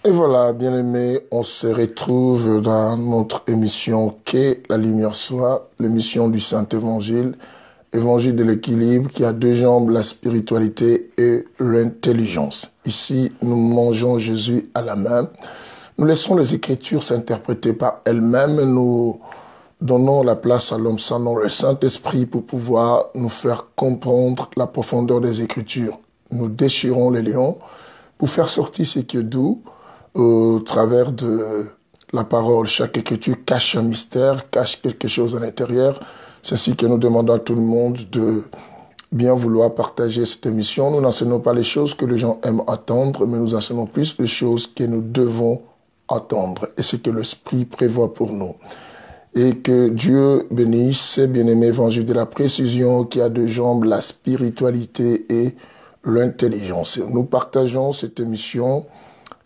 Et voilà, bien-aimés, on se retrouve dans notre émission qu'est la lumière soit, l'émission du Saint-Évangile, évangile de l'équilibre qui a deux jambes, la spiritualité et l'intelligence. Ici, nous mangeons Jésus à la main. Nous laissons les Écritures s'interpréter par elles-mêmes. Nous donnons la place à l'homme sans nom, le Saint-Esprit, pour pouvoir nous faire comprendre la profondeur des Écritures. Nous déchirons les lions pour faire sortir ce qui est doux au travers de la parole. Chaque écriture cache un mystère, cache quelque chose à l'intérieur. C'est ainsi que nous demandons à tout le monde de bien vouloir partager cette émission. Nous n'enseignons pas les choses que les gens aiment entendre, mais nous enseignons plus les choses que nous devons entendre et ce que l'Esprit prévoit pour nous. Et que Dieu bénisse ces bien-aimés évangile de la précision qui a deux jambes, la spiritualité et l'intelligence. Nous partageons cette émission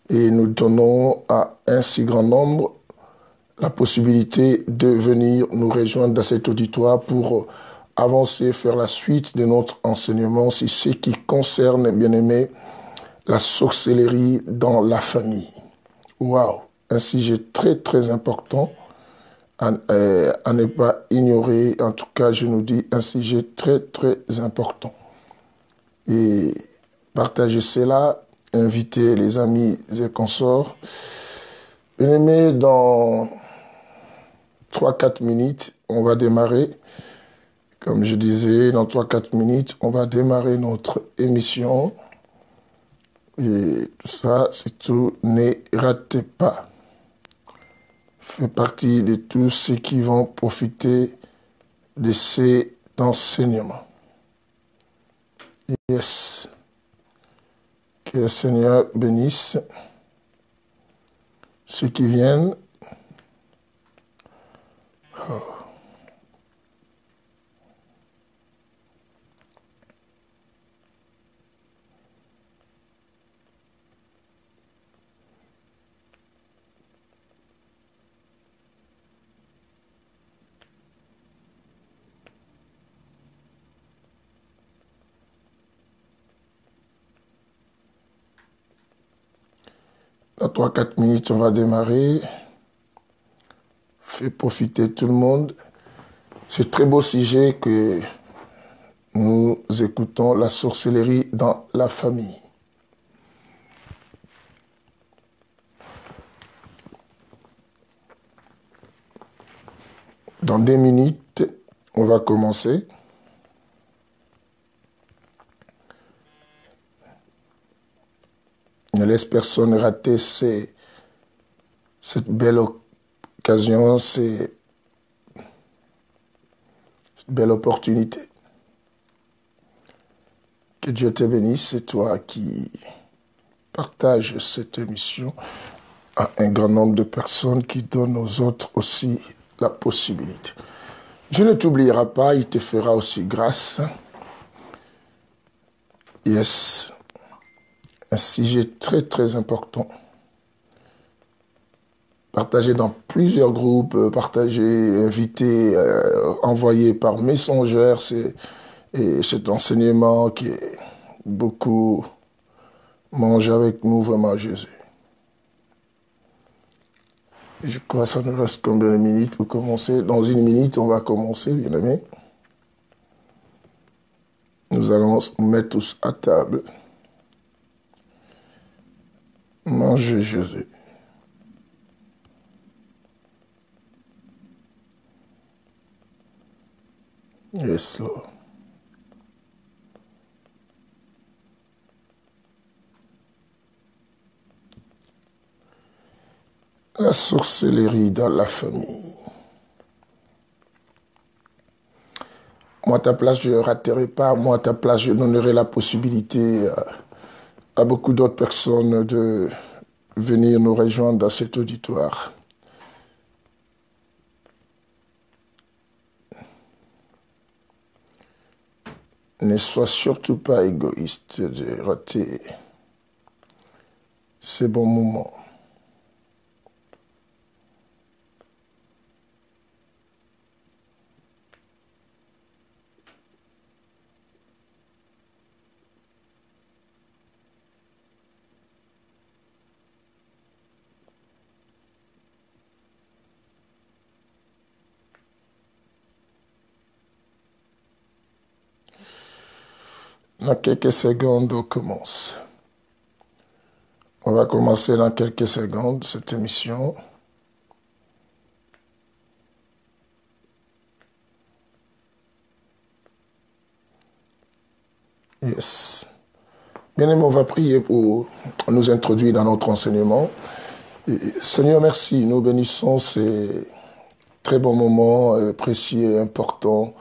et nous donnons à un si grand nombre la possibilité de venir nous rejoindre dans cet auditoire pour avancer, faire la suite de notre enseignement, c'est ce qui concerne, bien aimé, la sorcellerie dans la famille. Waouh! Un sujet très très important à ne pas ignorer. En tout cas, je nous dis un sujet très très important. Et partagez cela, invitez les amis et consorts. Bien aimé, dans 3-4 minutes, on va démarrer. Comme je disais, dans 3-4 minutes, on va démarrer notre émission. Et tout ça, c'est tout. Ne ratez pas. Fait partie de tous ceux qui vont profiter de ces enseignements. Yes. Que le Seigneur bénisse ceux qui viennent. Oh. Dans 3-4 minutes, on va démarrer. Fait profiter tout le monde. C'est un très beau sujet que nous écoutons, la sorcellerie dans la famille. Dans 2 minutes, on va commencer. Ne laisse personne rater cette belle occasion, cette belle opportunité. Que Dieu te bénisse, c'est toi qui partages cette émission à un grand nombre de personnes qui donnent aux autres aussi la possibilité. Dieu ne t'oubliera pas, il te fera aussi grâce. Yes, un sujet très très important. Partagé dans plusieurs groupes, partagé, invité, envoyé par messengers, et cet enseignement qui est beaucoup mange avec nous vraiment Jésus. Je crois que ça nous reste combien de minutes pour commencer? Dans 1 minute, on va commencer, bien aimé. Nous allons nous mettre tous à table. Manger Jésus. Yes, Lord. La sorcellerie dans la famille. Moi, à ta place, je ne raterai pas. Moi, à ta place, je donnerai la possibilité à beaucoup d'autres personnes de venir nous rejoindre dans cet auditoire. Ne sois surtout pas égoïste de rater ces bons moments. Dans quelques secondes, on commence. On va commencer dans quelques secondes cette émission. Yes. Bien aimé, on va prier pour nous introduire dans notre enseignement. Et, Seigneur, merci. Nous bénissons ces très bons moments précieux et importants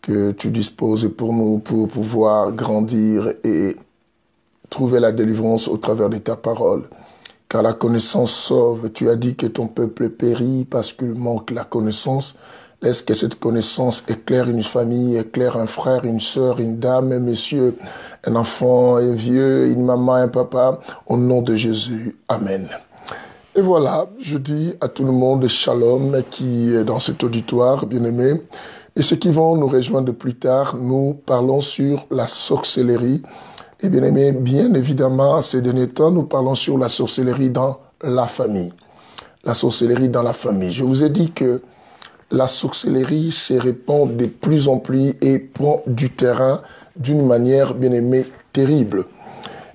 que tu disposes pour nous, pour pouvoir grandir et trouver la délivrance au travers de ta parole. Car la connaissance sauve. Tu as dit que ton peuple périt parce qu'il manque la connaissance. Laisse que cette connaissance éclaire une famille, éclaire un frère, une sœur, une dame, un monsieur, un enfant, un vieux, une maman, un papa. Au nom de Jésus. Amen. Et voilà, je dis à tout le monde shalom qui est dans cet auditoire, bien-aimé. Et ceux qui vont nous rejoindre plus tard, nous parlons sur la sorcellerie. Et bien aimé, bien évidemment, ces derniers temps, nous parlons sur la sorcellerie dans la famille. La sorcellerie dans la famille. Je vous ai dit que la sorcellerie se répand de plus en plus et prend du terrain d'une manière, bien aimé, terrible.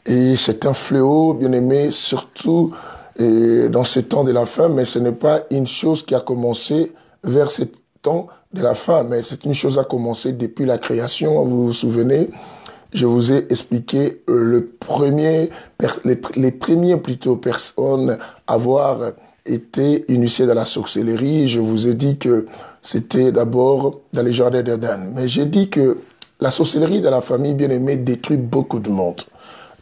Et c'est un fléau, bien aimé, surtout dans ce temps de la fin, mais ce n'est pas une chose qui a commencé vers ce temps de la fin, mais c'est une chose qui a commencé depuis la création. Vous vous souvenez, je vous ai expliqué les premières personnes à avoir été initiées dans la sorcellerie. Je vous ai dit que c'était d'abord dans les jardins d'Éden. Mais j'ai dit que la sorcellerie dans la famille bien-aimée détruit beaucoup de monde.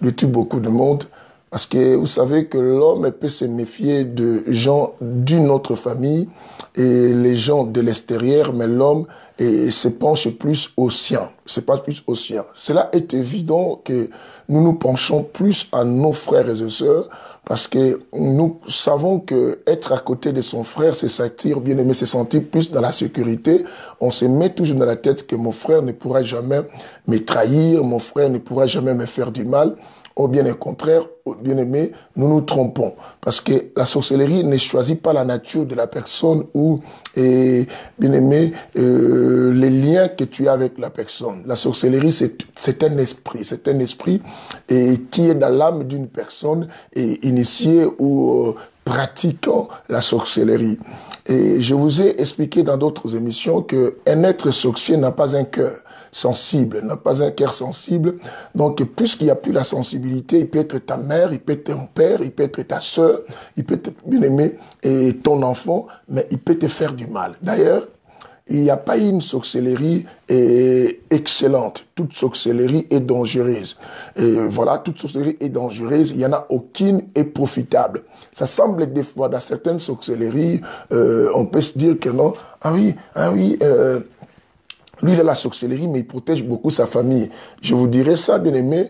Détruit beaucoup de monde. Parce que vous savez que l'homme peut se méfier de gens d'une autre famille et les gens de l'extérieur, mais l'homme se penche plus au sien. Cela est évident que nous nous penchons plus à nos frères et sœurs parce que nous savons que être à côté de son frère, c'est sentir bien aimé, c'est sentir plus dans la sécurité. On se met toujours dans la tête que mon frère ne pourra jamais me trahir, mon frère ne pourra jamais me faire du mal. Ou bien au contraire, bien aimé, nous nous trompons. Parce que la sorcellerie ne choisit pas la nature de la personne ou, bien aimé, les liens que tu as avec la personne. La sorcellerie, c'est un esprit. C'est un esprit qui est dans l'âme d'une personne initiée ou pratiquant la sorcellerie. Et je vous ai expliqué dans d'autres émissions qu'un être sorcier n'a pas un cœur sensible, n'a pas un cœur sensible. Donc, puisqu'il n'y a plus la sensibilité, il peut être ta mère, il peut être ton père, il peut être ta sœur, il peut être bien aimé et ton enfant, mais il peut te faire du mal. D'ailleurs, il n'y a pas une sorcellerie excellente. Toute sorcellerie est dangereuse. Et voilà, toute sorcellerie est dangereuse. Il n'y en a aucune est profitable. Ça semble des fois, dans certaines sorcelleries, on peut se dire que non, lui, il a la sorcellerie, mais il protège beaucoup sa famille. Je vous dirais ça, bien aimé,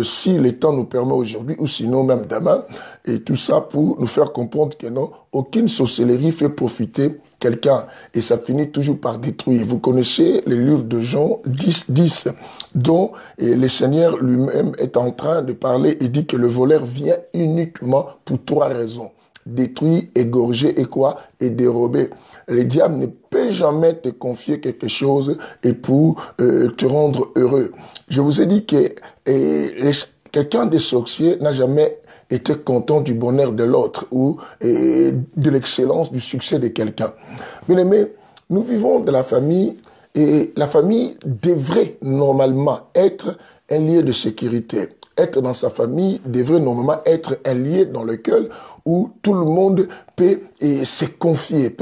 si le temps nous permet aujourd'hui, ou sinon même demain, et tout ça pour nous faire comprendre que non, aucune sorcellerie fait profiter quelqu'un, et ça finit toujours par détruire. Vous connaissez le livre de Jean 10, dont le Seigneur lui-même est en train de parler et dit que le voleur vient uniquement pour 3 raisons. Détruire, égorger et quoi? Et dérober. Le diable ne peut jamais te confier quelque chose et pour te rendre heureux. Je vous ai dit que quelqu'un de sorcier n'a jamais été content du bonheur de l'autre ou de l'excellence, du succès de quelqu'un. Bien aimé, nous vivons de la famille et la famille devrait normalement être un lieu de sécurité. Être dans sa famille devrait normalement être un lieu dans lequel où tout le monde peut se confier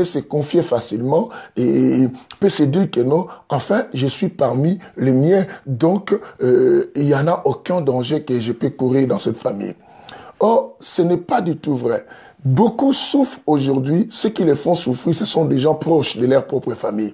facilement et peut se dire que non, enfin, je suis parmi les miens, donc il n'y en a aucun danger que je peux courir dans cette famille. Or, ce n'est pas du tout vrai. Beaucoup souffrent aujourd'hui. Ceux qui les font souffrir, ce sont des gens proches de leur propre famille.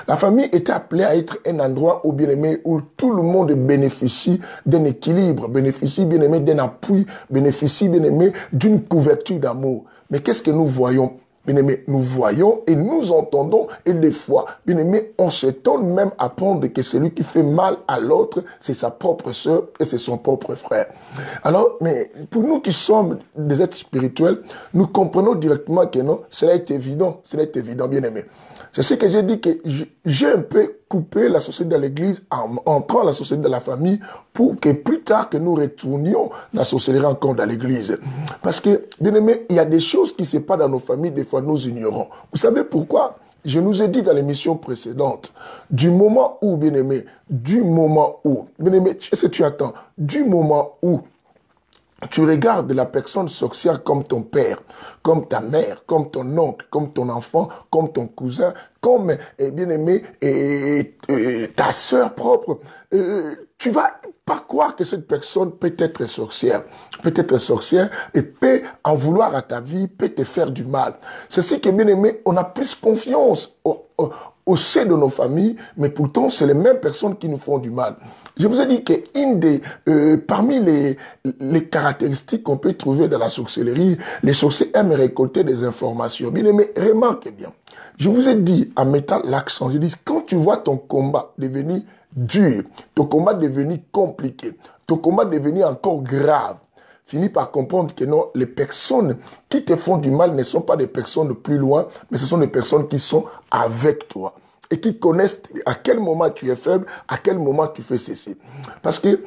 La famille était appelée à être un endroit où, bien aimé, où tout le monde bénéficie d'un équilibre, bénéficie, bien aimé, d'un appui, bénéficie, bien aimé, d'une couverture d'amour. Mais qu'est-ce que nous voyons? Bien aimé, nous voyons et nous entendons, et des fois, bien aimé, on s'étonne même à apprendre que celui qui fait mal à l'autre, c'est sa propre sœur et c'est son propre frère. Alors, mais pour nous qui sommes des êtres spirituels, nous comprenons directement que non, cela est évident, bien aimé. C'est ce que j'ai dit que j'ai un peu coupé la société de l'église en entrant la société de la famille pour que plus tard que nous retournions la sorcellerie encore dans l'église. Parce que, bien aimé, il y a des choses qui ne se passent dans nos familles, des fois nous ignorons. Vous savez pourquoi? Je nous ai dit dans l'émission précédente, du moment où, bien aimé, est-ce que tu attends? Du moment où tu regardes la personne sorcière comme ton père, comme ta mère, comme ton oncle, comme ton enfant, comme ton cousin, comme, bien-aimé, ta sœur propre. Tu vas pas croire que cette personne peut être sorcière. Peut être sorcière et peut en vouloir à ta vie, peut te faire du mal. C'est ce que, bien-aimé, on a plus confiance au sein de nos familles, mais pourtant, c'est les mêmes personnes qui nous font du mal. Je vous ai dit que parmi les caractéristiques qu'on peut trouver dans la sorcellerie, les sorciers aiment récolter des informations. Bien aimé, remarquez bien. Je vous ai dit, en mettant l'accent, je dis, quand tu vois ton combat devenir dur, ton combat devenir compliqué, ton combat devenir encore grave, finis par comprendre que non, les personnes qui te font du mal ne sont pas des personnes de plus loin, mais ce sont des personnes qui sont avec toi et qui connaissent à quel moment tu es faible, à quel moment tu fais ceci. Parce que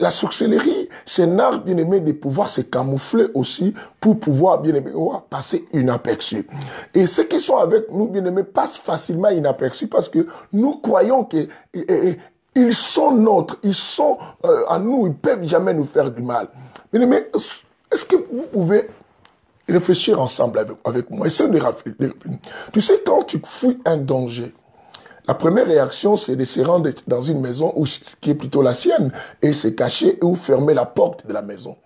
la sorcellerie, c'est un art bien aimé de pouvoir se camoufler aussi pour pouvoir bien aimé passer inaperçu. Et ceux qui sont avec nous bien aimés passent facilement inaperçus parce que nous croyons que ils sont nôtres, ils sont à nous, ils ne peuvent jamais nous faire du mal. Bien aimé, est-ce que vous pouvez réfléchir ensemble avec moi? Essayez de réfléchir. Tu sais, quand tu fuis un danger, la première réaction, c'est de se rendre dans une maison qui est plutôt la sienne et se cacher ou fermer la porte de la maison.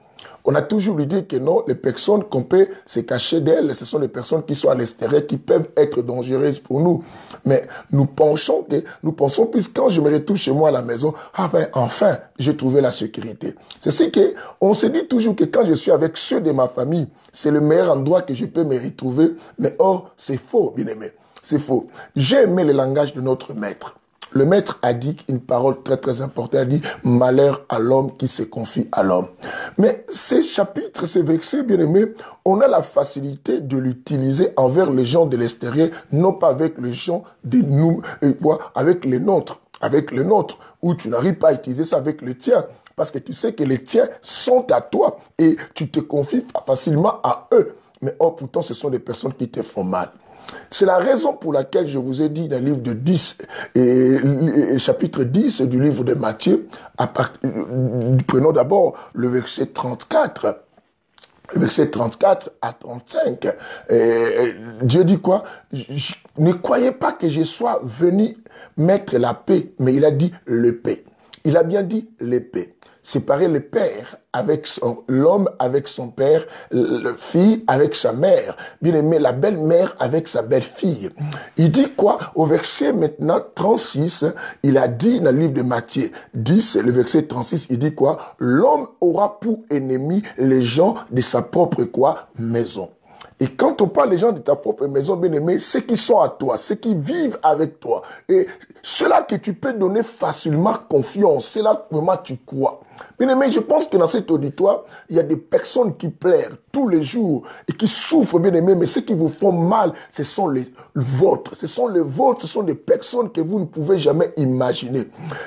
On a toujours l'idée que non, les personnes qu'on peut se cacher d'elles, ce sont les personnes qui sont à l'extérieur, qui peuvent être dangereuses pour nous. Mais nous pensons plus quand je me retrouve chez moi à la maison, ah ben enfin, j'ai trouvé la sécurité. C'est ce qu'on se dit toujours que quand je suis avec ceux de ma famille, c'est le meilleur endroit que je peux me retrouver. Mais oh, c'est faux, bien aimé. C'est faux. J'ai aimé le langage de notre maître. Le maître a dit une parole très très importante, il a dit « Malheur à l'homme qui se confie à l'homme ». Mais ces chapitres, ces versets, bien aimés, on a la facilité de l'utiliser envers les gens de l'extérieur, non pas avec les gens de nous, avec les nôtres, où tu n'arrives pas à utiliser ça avec les tiens. Parce que tu sais que les tiens sont à toi et tu te confies facilement à eux. Mais oh, pourtant, ce sont des personnes qui te font mal. C'est la raison pour laquelle je vous ai dit dans le livre de 10, chapitre 10 du livre de Matthieu, prenons d'abord le verset 34. Le verset 34 à 35, Dieu dit quoi? Ne croyez pas que je sois venu mettre la paix, mais il a dit l'épée. Il a bien dit l'épée. Séparer le père avec l'homme avec son père, la fille avec sa mère, bien aimé, la belle-mère avec sa belle-fille. Il dit quoi? Au verset maintenant 36, il a dit dans le livre de Matthieu 10, le verset 36, il dit quoi? L'homme aura pour ennemi les gens de sa propre quoi? Maison. Et quand on parle des gens de ta propre maison, bien aimé, ceux qui sont à toi, ceux qui vivent avec toi, et ceux-là que tu peux donner facilement confiance, c'est là que vraiment tu crois. Bien aimé, je pense que dans cet auditoire, il y a des personnes qui pleurent tous les jours et qui souffrent, bien aimé, mais ceux qui vous font mal, ce sont les vôtres. Ce sont les vôtres, ce sont des personnes que vous ne pouvez jamais imaginer.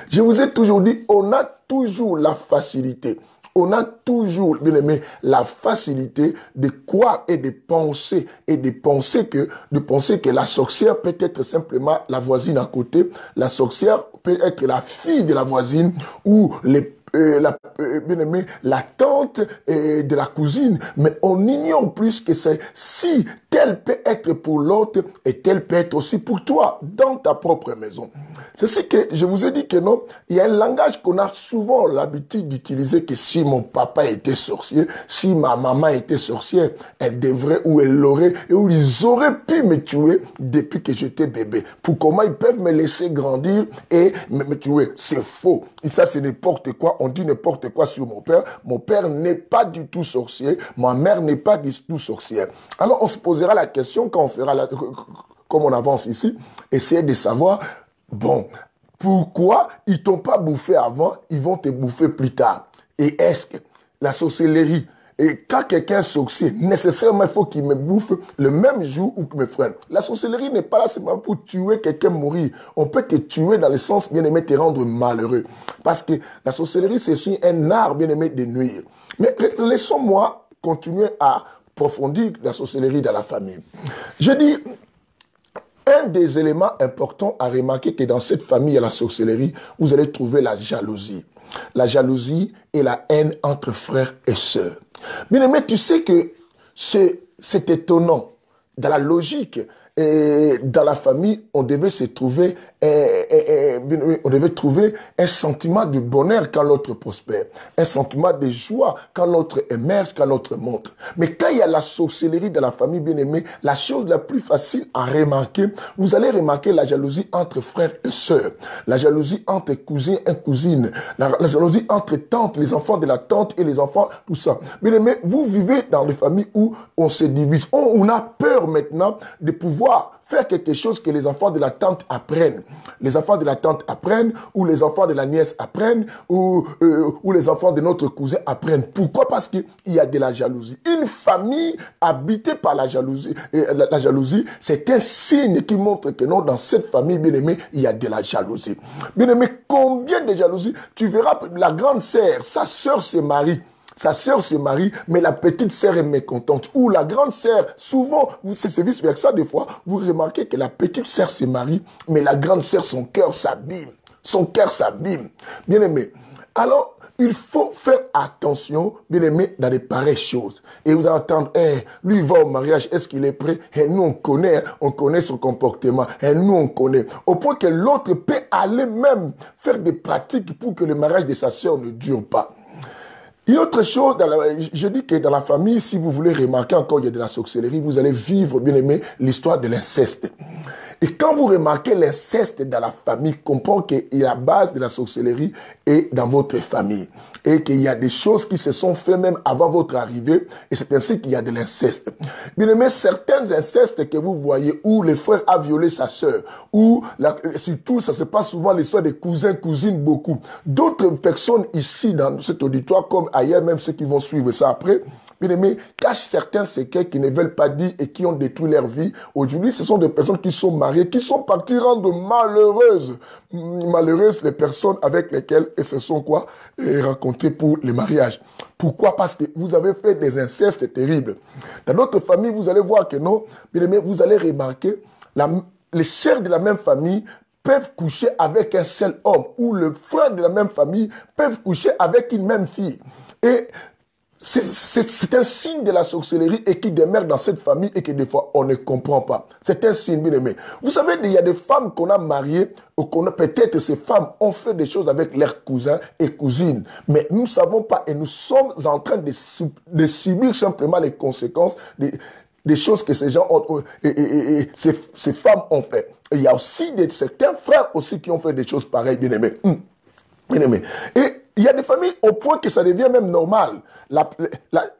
Je vous ai toujours dit, on a toujours la facilité. On a toujours, bien aimé, la facilité de croire et de penser que la sorcière peut être simplement la voisine à côté, la sorcière peut être la fille de la voisine ou bien aimé, la tante de la cousine, mais on ignore plus que c'est si tel peut être pour l'autre et tel peut être aussi pour toi dans ta propre maison. C'est ce que je vous ai dit que non, il y a un langage qu'on a souvent l'habitude d'utiliser que si mon papa était sorcier, si ma maman était sorcière, elle devrait ou elle l'aurait et ou ils auraient pu me tuer depuis que j'étais bébé. Pour comment ils peuvent me laisser grandir et me tuer? C'est faux. Et ça, c'est n'importe quoi. On dit n'importe quoi sur mon père. Mon père n'est pas du tout sorcier. Ma mère n'est pas du tout sorcière. Alors, on se posera la question quand on fera comme on avance ici, essayer de savoir, bon, pourquoi ils t'ont pas bouffé avant, ils vont te bouffer plus tard? Et est-ce que la sorcellerie Et quand quelqu'un est sorcier, nécessairement, il faut qu'il me bouffe le même jour ou qu'il me freine. La sorcellerie n'est pas là seulement pour tuer quelqu'un, mourir. On peut te tuer dans le sens, bien aimé, te rendre malheureux. Parce que la sorcellerie, c'est aussi un art, bien aimé, de nuire. Mais laissons-moi continuer à approfondir la sorcellerie dans la famille. Je dis, un des éléments importants à remarquer que dans cette famille à la sorcellerie, vous allez trouver la jalousie. La jalousie et la haine entre frères et sœurs. Bien aimé, tu sais que c'est étonnant. Dans la logique, et dans la famille, on devait se trouver, on devait trouver un sentiment de bonheur quand l'autre prospère, un sentiment de joie quand l'autre émerge, quand l'autre monte. Mais quand il y a la sorcellerie dans la famille, bien aimée, la chose la plus facile à remarquer, vous allez remarquer la jalousie entre frères et sœurs, la jalousie entre cousins et cousines, la jalousie entre tantes, les enfants de la tante et les enfants, tout ça. Bien aimé, vous vivez dans des familles où on se divise, on a peur maintenant de pouvoir faire quelque chose que les enfants de la tante apprennent. Les enfants de la tante apprennent, ou les enfants de la nièce apprennent, ou les enfants de notre cousin apprennent. Pourquoi? Parce qu'il y a de la jalousie. Une famille habitée par la jalousie, la jalousie, c'est un signe qui montre que non, dans cette famille, bien aimée, il y a de la jalousie. Bien aimé, combien de jalousie? Tu verras la grande sœur, sa sœur se marie. Sa sœur se marie, mais la petite sœur est mécontente. Ou la grande sœur, souvent, c'est vice-versa des fois, vous remarquez que la petite sœur se marie, mais la grande sœur, son cœur s'abîme. Son cœur s'abîme. Bien aimé. Alors, il faut faire attention, bien aimé, dans les pareilles choses. Et vous allez entendre, lui il va au mariage, est-ce qu'il est prêt? Et nous on connaît son comportement. Et nous on connaît. Au point que l'autre peut aller même faire des pratiques pour que le mariage de sa sœur ne dure pas. Une autre chose, je dis que dans la famille, si vous voulez remarquer encore, il y a de la sorcellerie, vous allez vivre, bien aimé, l'histoire de l'inceste. Et quand vous remarquez l'inceste dans la famille, comprenez que la base de la sorcellerie est dans votre famille. Et qu'il y a des choses qui se sont faites même avant votre arrivée. Et c'est ainsi qu'il y a de l'inceste. Bien aimé, certains incestes que vous voyez, où le frère a violé sa sœur, ou surtout, ça se passe souvent l'histoire des cousins, cousines, beaucoup. D'autres personnes ici, dans cet auditoire, comme ailleurs, même ceux qui vont suivre ça après, bien aimé, cachent certains secrets qui ne veulent pas dire et qui ont détruit leur vie. Aujourd'hui, ce sont des personnes qui sont mariées, qui sont parties rendre malheureuses les personnes avec lesquelles elles se sont rencontrées pour le mariage. Pourquoi? Parce que vous avez fait des incestes terribles. Dans d'autres familles, vous allez voir que non, bien aimé, vous allez remarquer, les chers de la même famille peuvent coucher avec un seul homme, ou le frère de la même famille peuvent coucher avec une même fille. Et c'est un signe de la sorcellerie et qui demeure dans cette famille et que des fois on ne comprend pas. C'est un signe, bien aimé. Vous savez, il y a des femmes qu'on a mariées ou peut-être ces femmes ont fait des choses avec leurs cousins et cousines. Mais nous ne savons pas et nous sommes en train de subir simplement les conséquences des choses que ces gens ont, ces femmes ont fait. Et il y a aussi certains frères aussi qui ont fait des choses pareilles, bien aimé. Bien aimé. Et il y a des familles au point que ça devient même normal.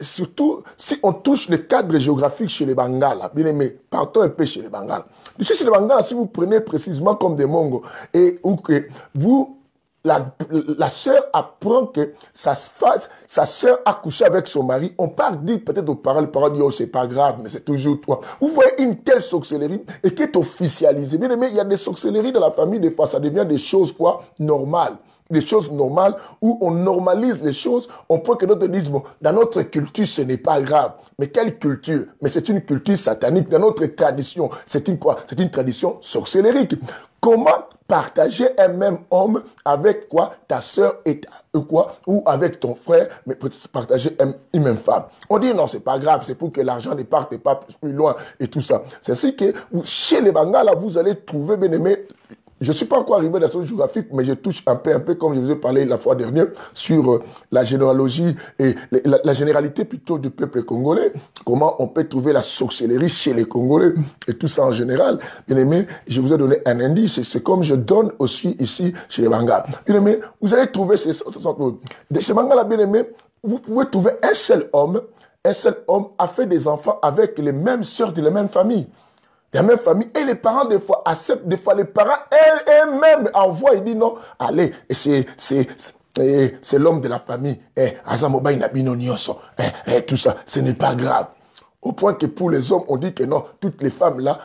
Surtout si on touche le cadre géographique chez les Bangals. Bien aimé, partons un peu chez les Bangals. Chez les Bangals, si vous prenez précisément comme des Mongos, et où que vous, la sœur apprend que sa sœur a couché avec son mari, on part dire peut-être aux parents, les parents disent, oh, c'est pas grave, mais c'est toujours toi. Vous voyez une telle sorcellerie et qui est officialisée. Bien aimé, il y a des sorcelleries dans la famille, des fois, ça devient des choses, normales. Des choses normales où on normalise les choses, on peut que d'autres disent, bon, dans notre culture, ce n'est pas grave. Mais quelle culture? Mais c'est une culture satanique. Dans notre tradition, c'est une quoi? C'est une tradition sorcellérique. Comment partager un même homme avec ta sœur ou avec ton frère, mais partager une même femme? On dit non, c'est pas grave, c'est pour que l'argent ne parte pas plus loin et tout ça. C'est ainsi que chez les Bangals, vous allez trouver, bien aimé, je ne suis pas encore arrivé dans la zone géographique, mais je touche un peu comme je vous ai parlé la fois dernière, sur la généalogie et la généralité plutôt du peuple congolais. Comment on peut trouver la sorcellerie chez les Congolais et tout ça en général. Bien aimé, je vous ai donné un indice, c'est comme je donne aussi ici chez les Bangals. Bien aimé, vous allez trouver ces Bangals, bien aimé, vous pouvez trouver un seul homme a fait des enfants avec les mêmes sœurs de la même famille. De la même famille, et les parents, des fois, acceptent, des fois, les parents, elles-mêmes envoient, ils disent non, allez, c'est l'homme de la famille. Azamoba inabino nyonso. Tout ça, ce n'est pas grave. Au point que pour les hommes, on dit que non, toutes les femmes là,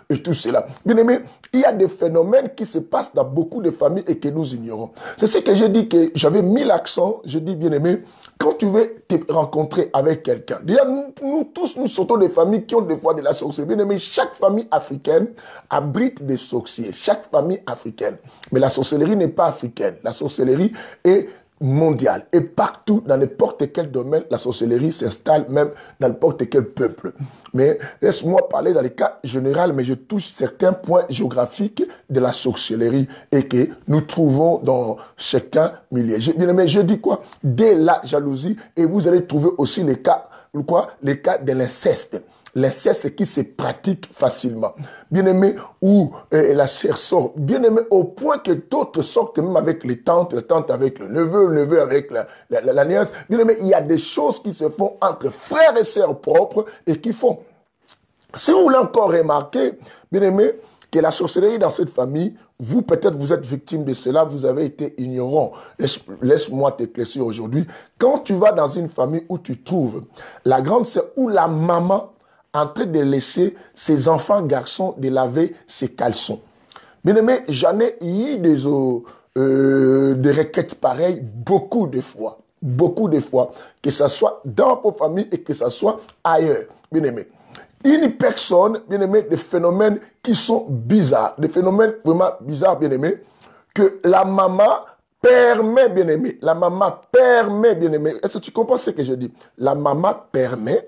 et tout cela. Bien aimé, il y a des phénomènes qui se passent dans beaucoup de familles et que nous ignorons. C'est ce que j'ai dit, que j'avais mis l'accent, je dis bien aimé, quand tu veux te rencontrer avec quelqu'un, déjà nous tous, nous sortons des familles qui ont des fois de la sorcellerie. Bien aimé, chaque famille africaine abrite des sorciers, chaque famille africaine. Mais la sorcellerie n'est pas africaine, la sorcellerie est mondiale. Et partout, dans n'importe quel domaine, la sorcellerie s'installe, même dans n'importe quel peuple. Mais laisse-moi parler dans les cas généraux, mais je touche certains points géographiques de la sorcellerie et que nous trouvons dans chacun milieu. Bien aimé, je dis quoi? Dès la jalousie, et vous allez trouver aussi les cas, quoi? Les cas de l'inceste. L'inceste qui se pratique facilement. Bien-aimé, où la chair sort. Bien-aimé, au point que d'autres sortent même avec les tantes avec le neveu avec la nièce. Bien-aimé, il y a des choses qui se font entre frères et sœurs propres et qui font. Si vous voulez encore remarquer, bien-aimé, que la sorcellerie dans cette famille, vous, peut-être, vous êtes victime de cela, vous avez été ignorant. Laisse-moi t'éclaircir aujourd'hui. Quand tu vas dans une famille où tu trouves la grande sœur ou la maman en train de laisser ses enfants garçons de laver ses caleçons. Bien aimé, j'en ai eu des requêtes pareilles beaucoup de fois, que ce soit dans vos familles et que ce soit ailleurs. Bien aimé, une personne, bien aimé, des phénomènes qui sont bizarres, des phénomènes vraiment bizarres, bien aimé, que la maman permet, bien aimé, est-ce que tu comprends ce que je dis? La maman permet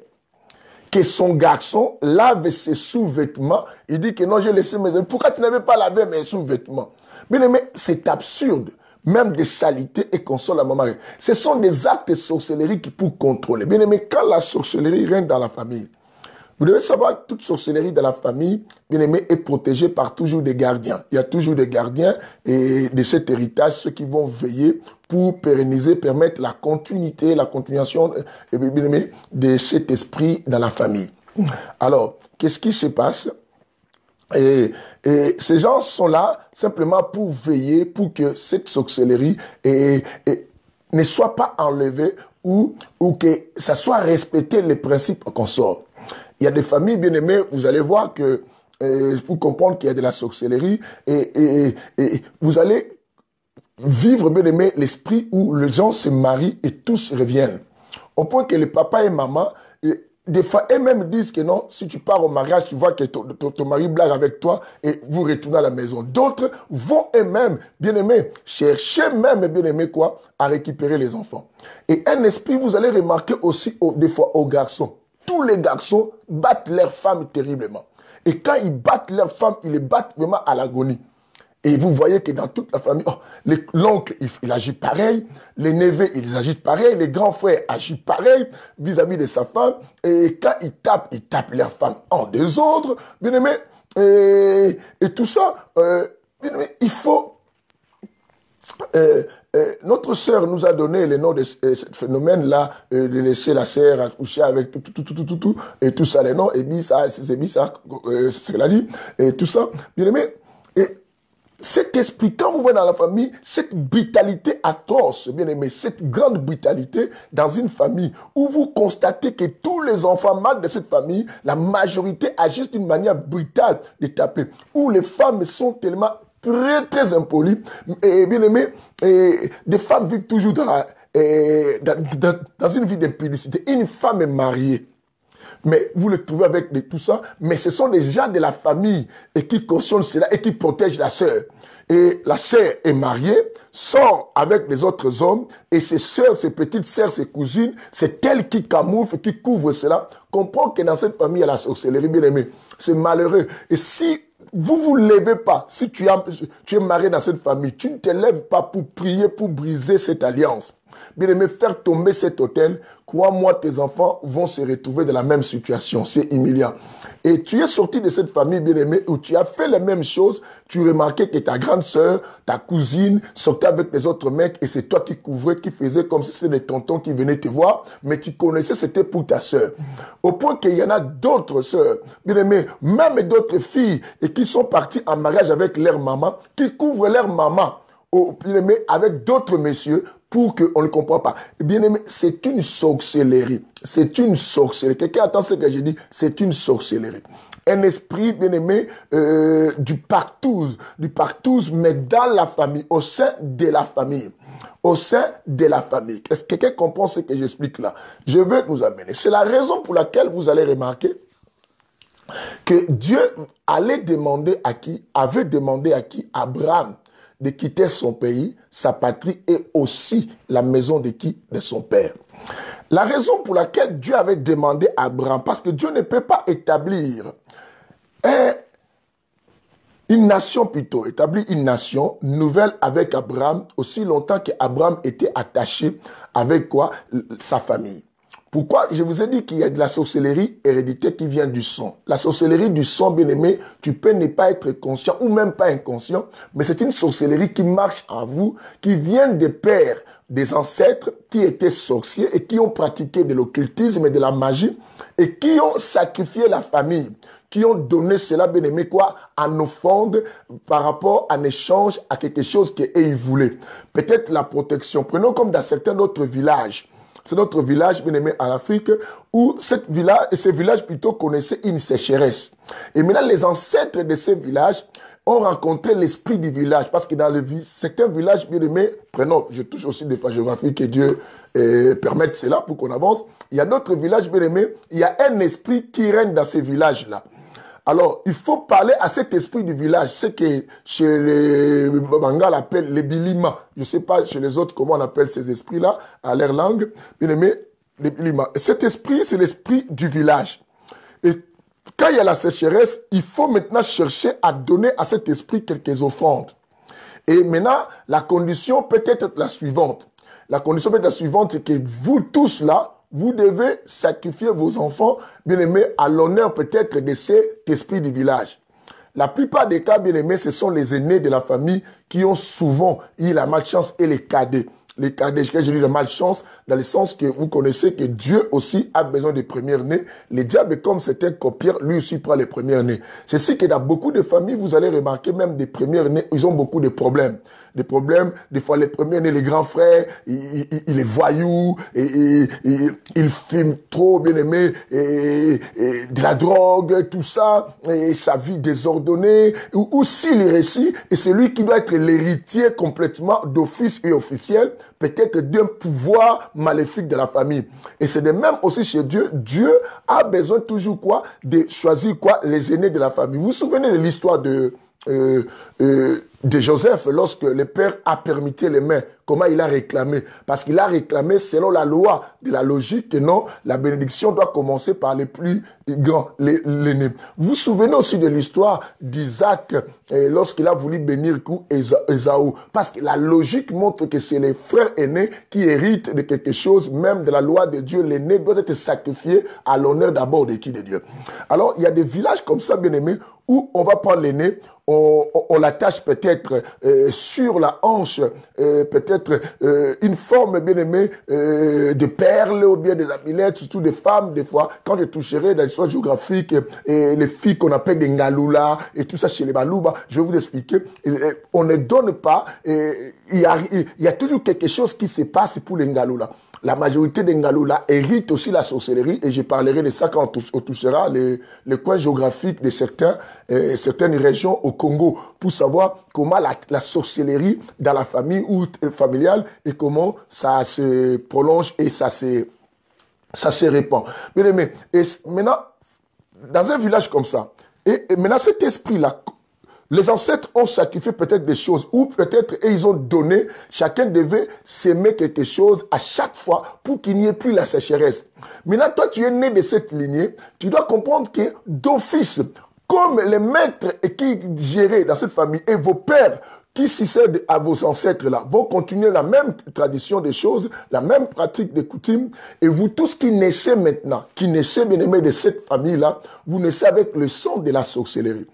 que son garçon lave ses sous-vêtements. Il dit que non, j'ai laissé mes... Pourquoi tu n'avais pas lavé mes sous-vêtements? Bien aimé, c'est absurde. Même des saletés et console la maman. Ce sont des actes de sorcellerie qui pour contrôler. Bien aimé, quand la sorcellerie règne dans la famille, vous devez savoir que toute sorcellerie dans la famille, bien aimé, est protégée par toujours des gardiens. Il y a toujours des gardiens et de cet héritage, ceux qui vont veiller pour pérenniser, permettre la continuité, la continuation, bien aimé, de cet esprit dans la famille. Alors, qu'est-ce qui se passe? Et ces gens sont là simplement pour veiller, pour que cette sorcellerie ne soit pas enlevée ou que ça soit respecté les principes qu'on sort. Il y a des familles bien aimées, vous allez voir que, pour comprendre qu'il y a de la sorcellerie, et vous allez vivre bien aimé l'esprit où les gens se marient et tous reviennent. Au point que les papas et maman, des fois, eux-mêmes disent que non, si tu pars au mariage, tu vois que ton mari blague avec toi et vous retournez à la maison. D'autres vont eux-mêmes, bien aimés, chercher même, bien aimé quoi, à récupérer les enfants. Et un esprit, vous allez remarquer aussi des fois aux garçons. Tous les garçons battent leurs femmes terriblement. Et quand ils battent leurs femmes, ils les battent vraiment à l'agonie. Et vous voyez que dans toute la famille, l'oncle, il agit pareil, les neveux, ils agissent pareil, les grands frères agissent pareil vis-à-vis de sa femme. Et quand ils tapent leurs femmes en désordre. Bien aimé, et tout ça, bien aimé, il faut... notre sœur nous a donné le nom de ce phénomène-là, de laisser la sœur accoucher avec tout, et tout ça, les noms, et ça, c'est bizarre, c'est ce qu'elle a dit, et tout ça, bien aimé. Et cet esprit, quand vous voyez dans la famille, cette brutalité atroce, bien aimé, cette grande brutalité dans une famille, où vous constatez que tous les enfants mâles de cette famille, la majorité agissent d'une manière brutale de taper, où les femmes sont tellement très impolies, et bien aimé, et des femmes vivent toujours dans une vie d'impudicité. Une femme est mariée, mais vous le trouvez avec tout ça, mais ce sont des gens de la famille et qui cautionnent cela et qui protègent la sœur. Et la sœur est mariée, sort avec les autres hommes, et ses sœurs, ses petites sœurs, ses cousines, c'est elle qui camoufle, qui couvre cela. Comprends que dans cette famille, il y a la sorcellerie, bien aimé. C'est malheureux. Et si vous vous levez pas, si tu es marié dans cette famille, tu ne te lèves pas pour prier, pour briser cette alliance. Bien aimé, faire tomber cet hôtel, crois-moi, tes enfants vont se retrouver dans la même situation. C'est humiliant. Et tu es sorti de cette famille, bien aimé, où tu as fait les mêmes choses. Tu remarquais que ta grande sœur, ta cousine, sortait avec les autres mecs et c'est toi qui couvrais, qui faisais comme si c'était des tontons qui venaient te voir. Mais tu connaissais, c'était pour ta sœur. Au point qu'il y en a d'autres sœurs, bien aimé, même d'autres filles et qui sont parties en mariage avec leur maman, qui couvrent leur maman. bien-aimé, avec d'autres messieurs pour qu'on ne comprenne pas. Bien-aimé, c'est une sorcellerie. C'est une sorcellerie. Quelqu'un attend ce que je dis, c'est une sorcellerie. Un esprit, bien-aimé, du partouze, mais dans la famille, au sein de la famille. Au sein de la famille. Est-ce que quelqu'un comprend ce que j'explique là? Je veux nous amener. C'est la raison pour laquelle vous allez remarquer que Dieu avait demandé à qui? Abraham de quitter son pays, sa patrie et aussi la maison de qui? De son père. La raison pour laquelle Dieu avait demandé à Abraham, parce que Dieu ne peut pas établir une nation nouvelle avec Abraham, aussi longtemps qu'Abraham était attaché avec quoi? Sa famille. Pourquoi? Je vous ai dit qu'il y a de la sorcellerie héréditaire qui vient du sang. La sorcellerie du sang, bien-aimé, tu peux ne pas être conscient ou même pas inconscient, mais c'est une sorcellerie qui marche en vous, qui vient des pères, des ancêtres qui étaient sorciers et qui ont pratiqué de l'occultisme et de la magie et qui ont sacrifié la famille, qui ont donné cela, bien-aimé, quoi, en offrande par rapport en échange à quelque chose qu'ils voulaient. Peut-être la protection. Prenons comme dans certains autres villages. C'est notre village, bien aimé, en Afrique, où ces villages plutôt connaissaient une sécheresse. Et maintenant, les ancêtres de ces villages ont rencontré l'esprit du village. Parce que dans certains villages, bien aimé, prenons, je touche aussi des fois géographiques, que Dieu permette cela pour qu'on avance. Il y a d'autres villages, bien aimé, il y a un esprit qui règne dans ces villages-là. Alors, il faut parler à cet esprit du village, ce que chez les Bangals appellent les bilima. Je ne sais pas chez les autres comment on appelle ces esprits-là, à leur langue. Bien aimé, les bilima. Et cet esprit, c'est l'esprit du village. Et quand il y a la sécheresse, il faut maintenant chercher à donner à cet esprit quelques offrandes. Et maintenant, la condition peut être la suivante. La condition peut être la suivante, c'est que vous tous là, vous devez sacrifier vos enfants, bien-aimés, à l'honneur peut-être de cet esprit du village. La plupart des cas, bien-aimés, ce sont les aînés de la famille qui ont souvent eu la malchance et les cadets. Les cadets, je dis la malchance, dans le sens que vous connaissez que Dieu aussi a besoin des premiers-nés. Les diables, comme c'est un copieur, lui aussi prend les premiers-nés. C'est ce que dans beaucoup de familles, vous allez remarquer, même des premiers-nés, ils ont beaucoup de problèmes. Des problèmes, des fois les premiers-nés, les grands frères, ils les voyous, ils filment trop, bien aimé, de la drogue, tout ça, et sa vie désordonnée, ou s'il réussit, et c'est lui qui doit être l'héritier complètement d'office et officiel, peut-être d'un pouvoir maléfique de la famille. Et c'est de même aussi chez Dieu. Dieu a besoin toujours quoi? De choisir quoi? Les aînés de la famille. Vous vous souvenez de l'histoire de Joseph, lorsque le père a permité les mains, comment il a réclamé? Parce qu'il a réclamé selon la loi de la logique que non, la bénédiction doit commencer par les plus grands, l'aîné. Vous vous souvenez aussi de l'histoire d'Isaac lorsqu'il a voulu bénir Ésaü? Parce que la logique montre que c'est les frères aînés qui héritent de quelque chose, même de la loi de Dieu. L'aîné doit être sacrifié à l'honneur d'abord de qui? De Dieu. Alors, il y a des villages comme ça, bien aimés, où on va prendre l'aîné, on l'attache peut-être sur la hanche, peut-être une forme bien aimée de perles ou bien des amulettes, surtout des femmes des fois. Quand je toucherai dans l'histoire géographique les filles qu'on appelle des ngaloula et tout ça chez les balouba, je vais vous expliquer. On ne donne pas, il y a toujours quelque chose qui se passe pour les ngaloula. La majorité des Ngaloula héritent aussi la sorcellerie et je parlerai de ça quand on touchera les coins géographiques de certaines régions au Congo pour savoir comment la sorcellerie dans la famille ou familiale et comment ça se prolonge et ça se répand. Bien aimé, et maintenant, dans un village comme ça, et maintenant cet esprit-là, les ancêtres ont sacrifié peut-être des choses ou peut-être ils ont donné, chacun devait s'aimer quelque chose à chaque fois pour qu'il n'y ait plus la sécheresse. Maintenant, toi, tu es né de cette lignée, tu dois comprendre que d'office, comme les maîtres qui géraient dans cette famille et vos pères qui succèdent à vos ancêtres-là vont continuer la même tradition des choses, la même pratique des coutumes, et vous tous qui naissez maintenant, qui naissez bien aimés de cette famille-là, vous naissez avec le sang de la sorcellerie.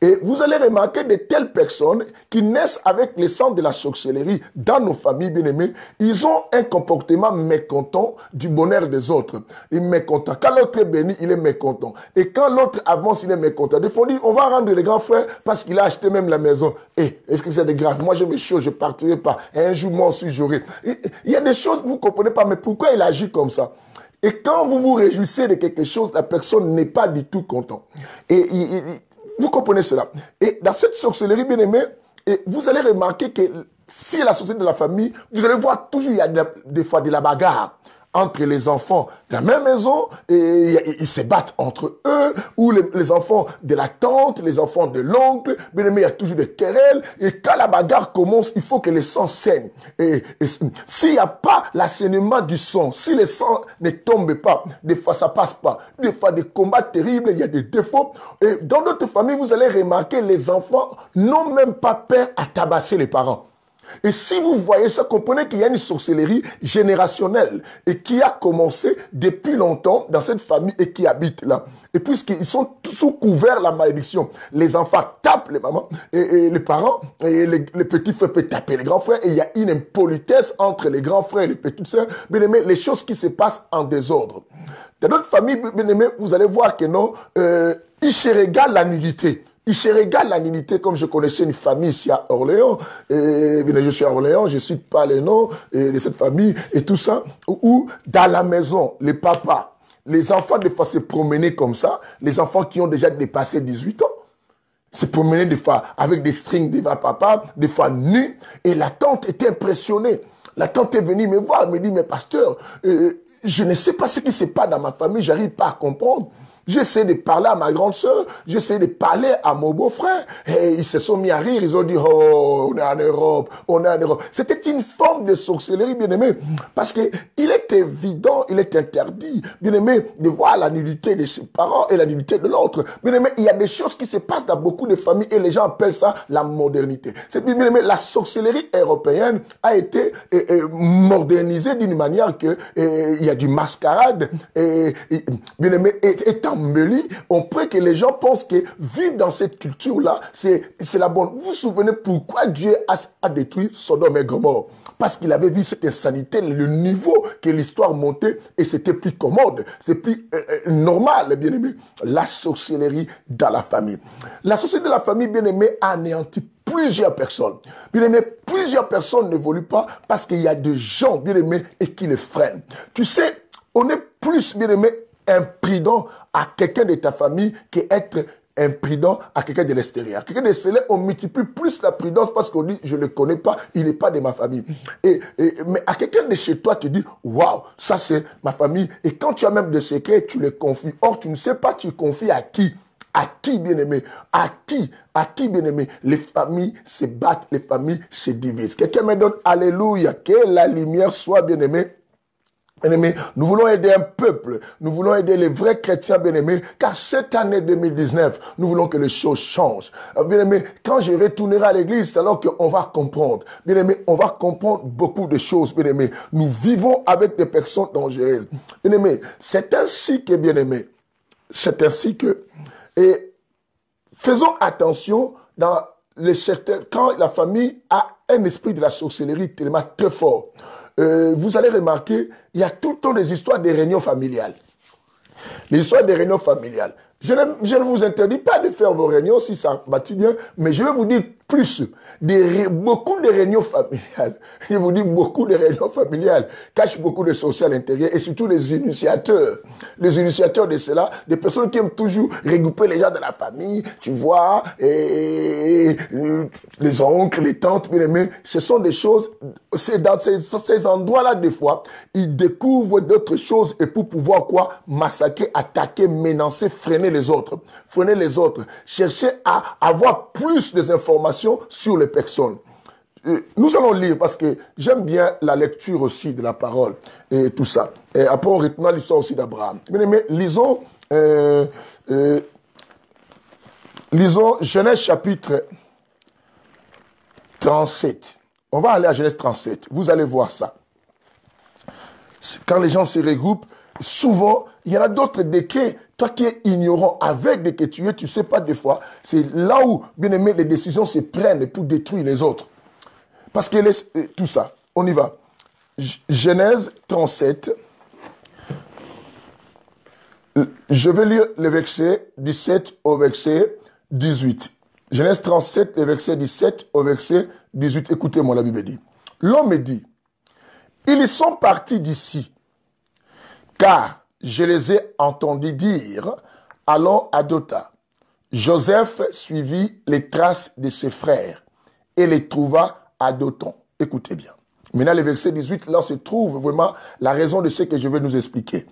Et vous allez remarquer de telles personnes qui naissent avec le sang de la sorcellerie dans nos familles bien-aimées, ils ont un comportement mécontent du bonheur des autres. Il est mécontent. Quand l'autre est béni, il est mécontent. Et quand l'autre avance, il est mécontent. Des fois, on dit, on va rendre le grand frère parce qu'il a acheté même la maison. Et est-ce que c'est de grave? Moi, j'ai mes choses, je ne partirai pas. Et un jour, moi aussi, j'aurai. Il y a des choses que vous ne comprenez pas, mais pourquoi il agit comme ça? Et quand vous vous réjouissez de quelque chose, la personne n'est pas du tout contente. Et vous comprenez cela. Et dans cette sorcellerie, bien aimée, vous allez remarquer que si la sorcellerie de la famille, vous allez voir toujours, il y a des fois de la bagarre entre les enfants de la même maison, et ils se battent entre eux, ou les enfants de la tante, les enfants de l'oncle, bien aimé, il y a toujours des querelles, et quand la bagarre commence, il faut que le sang saigne. Et s'il n'y a pas l'assainissement du sang, si le sang ne tombe pas, des fois ça passe pas, des fois des combats terribles, il y a des défauts, et dans d'autres familles, vous allez remarquer, les enfants n'ont même pas peur à tabasser les parents. Et si vous voyez ça, comprenez qu'il y a une sorcellerie générationnelle et qui a commencé depuis longtemps dans cette famille et qui habite là. Et puisqu'ils sont sous couvert la malédiction, les enfants tapent les mamans et les parents, et les petits frères peuvent taper les grands frères, et il y a une impolitesse entre les grands frères et les petites sœurs. Bien aimé, les choses qui se passent en désordre. Dans notre famille, bien aimé, vous allez voir que non, il se régale la nudité. Il se régale la nudité, comme je connaissais une famille ici à Orléans, et bien, je suis à Orléans, je ne cite pas les noms de cette famille et tout ça, où dans la maison, les papas, les enfants des fois se promener comme ça, les enfants qui ont déjà dépassé 18 ans, se promener des fois avec des strings de papa, des fois nus, et la tante était impressionnée. La tante est venue me voir, elle me dit, mais pasteur, je ne sais pas ce qui se passe dans ma famille, j'arrive pas à comprendre. J'essaie de parler à ma grande sœur, j'essaie de parler à mon beau-frère. Et ils se sont mis à rire, ils ont dit, oh, on est en Europe, on est en Europe. C'était une forme de sorcellerie, bien aimé, parce que il est évident, il est interdit, bien aimé, de voir la nudité de ses parents et la nudité de l'autre. Bien aimé, il y a des choses qui se passent dans beaucoup de familles et les gens appellent ça la modernité. C'est bien aimé, la sorcellerie européenne a été modernisée d'une manière que il y a du mascarade, bien aimé, étant on prie que les gens pensent que vivre dans cette culture-là, c'est la bonne. Vous vous souvenez pourquoi Dieu a détruit Sodome et Gomorrhe? Parce qu'il avait vu cette insanité, le niveau que l'histoire montait, et c'était plus commode, c'est plus normal, bien aimé. La sorcellerie dans la famille. La sorcellerie de la famille, bien aimé, a anéanti plusieurs personnes. Bien aimé, plusieurs personnes n'évoluent pas parce qu'il y a des gens, bien aimés, et qui les freinent. Tu sais, on est plus, bien aimé, imprudent à quelqu'un de ta famille qu'être imprudent à quelqu'un de l'extérieur. Quelqu'un de l'extérieur, on multiplie plus la prudence parce qu'on dit, je ne le connais pas, il n'est pas de ma famille. Mais à quelqu'un de chez toi, tu dis, waouh, ça c'est ma famille. Et quand tu as même des secrets, tu les confies. Or, tu ne sais pas, tu confies à qui? À qui, bien-aimé? À qui, bien-aimé? Les familles se battent, les familles se divisent. Quelqu'un me donne, alléluia, que la lumière soit, bien-aimé. Bien-aimés, nous voulons aider un peuple, nous voulons aider les vrais chrétiens bien-aimés, car cette année 2019, nous voulons que les choses changent. Bien-aimés, quand je retournerai à l'église, c'est alors qu'on va comprendre. Bien-aimés, on va comprendre beaucoup de choses, bien-aimés. Nous vivons avec des personnes dangereuses. Bien-aimés, c'est ainsi que, bien-aimés, c'est ainsi que, et faisons attention dans les secteurs, quand la famille a un esprit de la sorcellerie tellement très fort. Vous allez remarquer, il y a tout le temps des histoires des réunions familiales. Les histoires des réunions familiales. Je ne vous interdis pas de faire vos réunions si ça battu bien, mais je vais vous dire plus. Beaucoup de réunions familiales. Je vous dis beaucoup de réunions familiales cachent beaucoup de choses à l'intérieur et surtout les initiateurs. Les initiateurs de cela, des personnes qui aiment toujours regrouper les gens de la famille, tu vois, et les oncles, les tantes, bien aimés. Ce sont des choses, c'est dans ces endroits-là, des fois, ils découvrent d'autres choses et pour pouvoir quoi? Massacrer, attaquer, menacer, freiner les autres. Freiner les autres. Chercher à avoir plus d'informations sur les personnes. Nous allons lire parce que j'aime bien la lecture aussi de la parole et tout ça. Et après, on retenant l'histoire aussi d'Abraham. Mais lisons, lisons Genèse chapitre 37. On va aller à Genèse 37. Vous allez voir ça. Quand les gens se regroupent, souvent, il y en a d'autres décrets Toi qui es ignorant, aveugle que tu es, tu ne sais pas des fois, c'est là où, bien aimé, les décisions se prennent pour détruire les autres. Parce que tout ça, on y va. Genèse 37. Je vais lire le verset 17 au verset 18. Genèse 37, le verset 17 au verset 18. Écoutez-moi, la Bible dit. L'homme dit, ils sont partis d'ici, car je les ai entendus dire, allons à Dothan. Joseph suivit les traces de ses frères et les trouva à Dothan. Écoutez bien. Maintenant, le verset 18, là se trouve vraiment la raison de ce que je vais nous expliquer.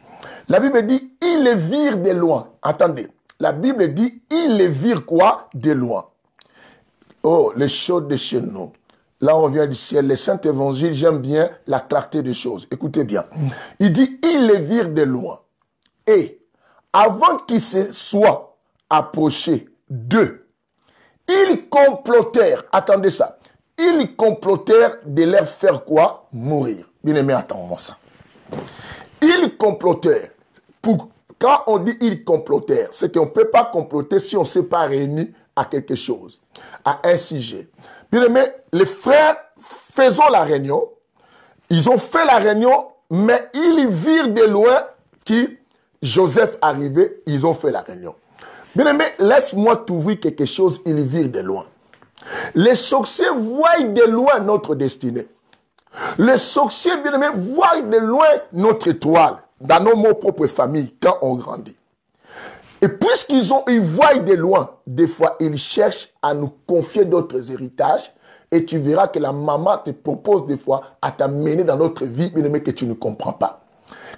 La Bible dit, ils les virent de loin. Attendez, la Bible dit, ils les virent quoi? De loin. Oh, les choses de chez nous. Là, on vient du ciel. Les saints évangiles, j'aime bien la clarté des choses. Écoutez bien. Il dit, ils les virent de loin. Et avant qu'ils se soient approchés d'eux, ils complotèrent. Attendez ça. Ils complotèrent de leur faire quoi? Mourir. Bien aimé, attends-moi ça. Ils complotèrent. Quand on dit ils complotèrent, c'est qu'on ne peut pas comploter si on ne s'est pas réuni à quelque chose, à un sujet. Bien aimé, les frères faisant la réunion, ils ont fait la réunion, mais ils virent de loin qui Joseph arrivait, ils ont fait la réunion. Bien aimé, laisse-moi t'ouvrir quelque chose, ils virent de loin. Les sorciers voient de loin notre destinée. Les sorciers, bien aimés, voient de loin notre étoile dans nos propres familles quand on grandit. Et puisqu'ils voient de loin, des fois, ils cherchent à nous confier d'autres héritages. Et tu verras que la maman te propose des fois à t'amener dans notre vie, bien aimé, que tu ne comprends pas.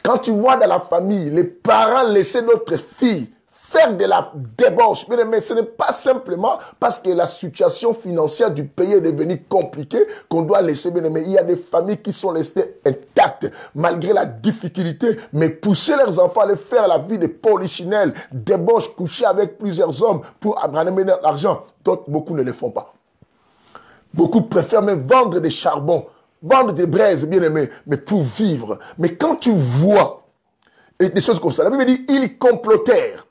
Quand tu vois dans la famille, les parents laisser notre fille faire de la débauche, mais ce n'est pas simplement parce que la situation financière du pays est devenue compliquée qu'on doit laisser, mais il y a des familles qui sont restées intactes malgré la difficulté, mais pousser leurs enfants à aller faire la vie de polichinelle, débauche, coucher avec plusieurs hommes pour ramener de l'argent. D'autres, beaucoup ne le font pas. Beaucoup préfèrent même vendre des charbons, vendre des braises, bien aimé, mais pour vivre. Mais quand tu vois et des choses comme ça, la Bible dit, ils complotèrent.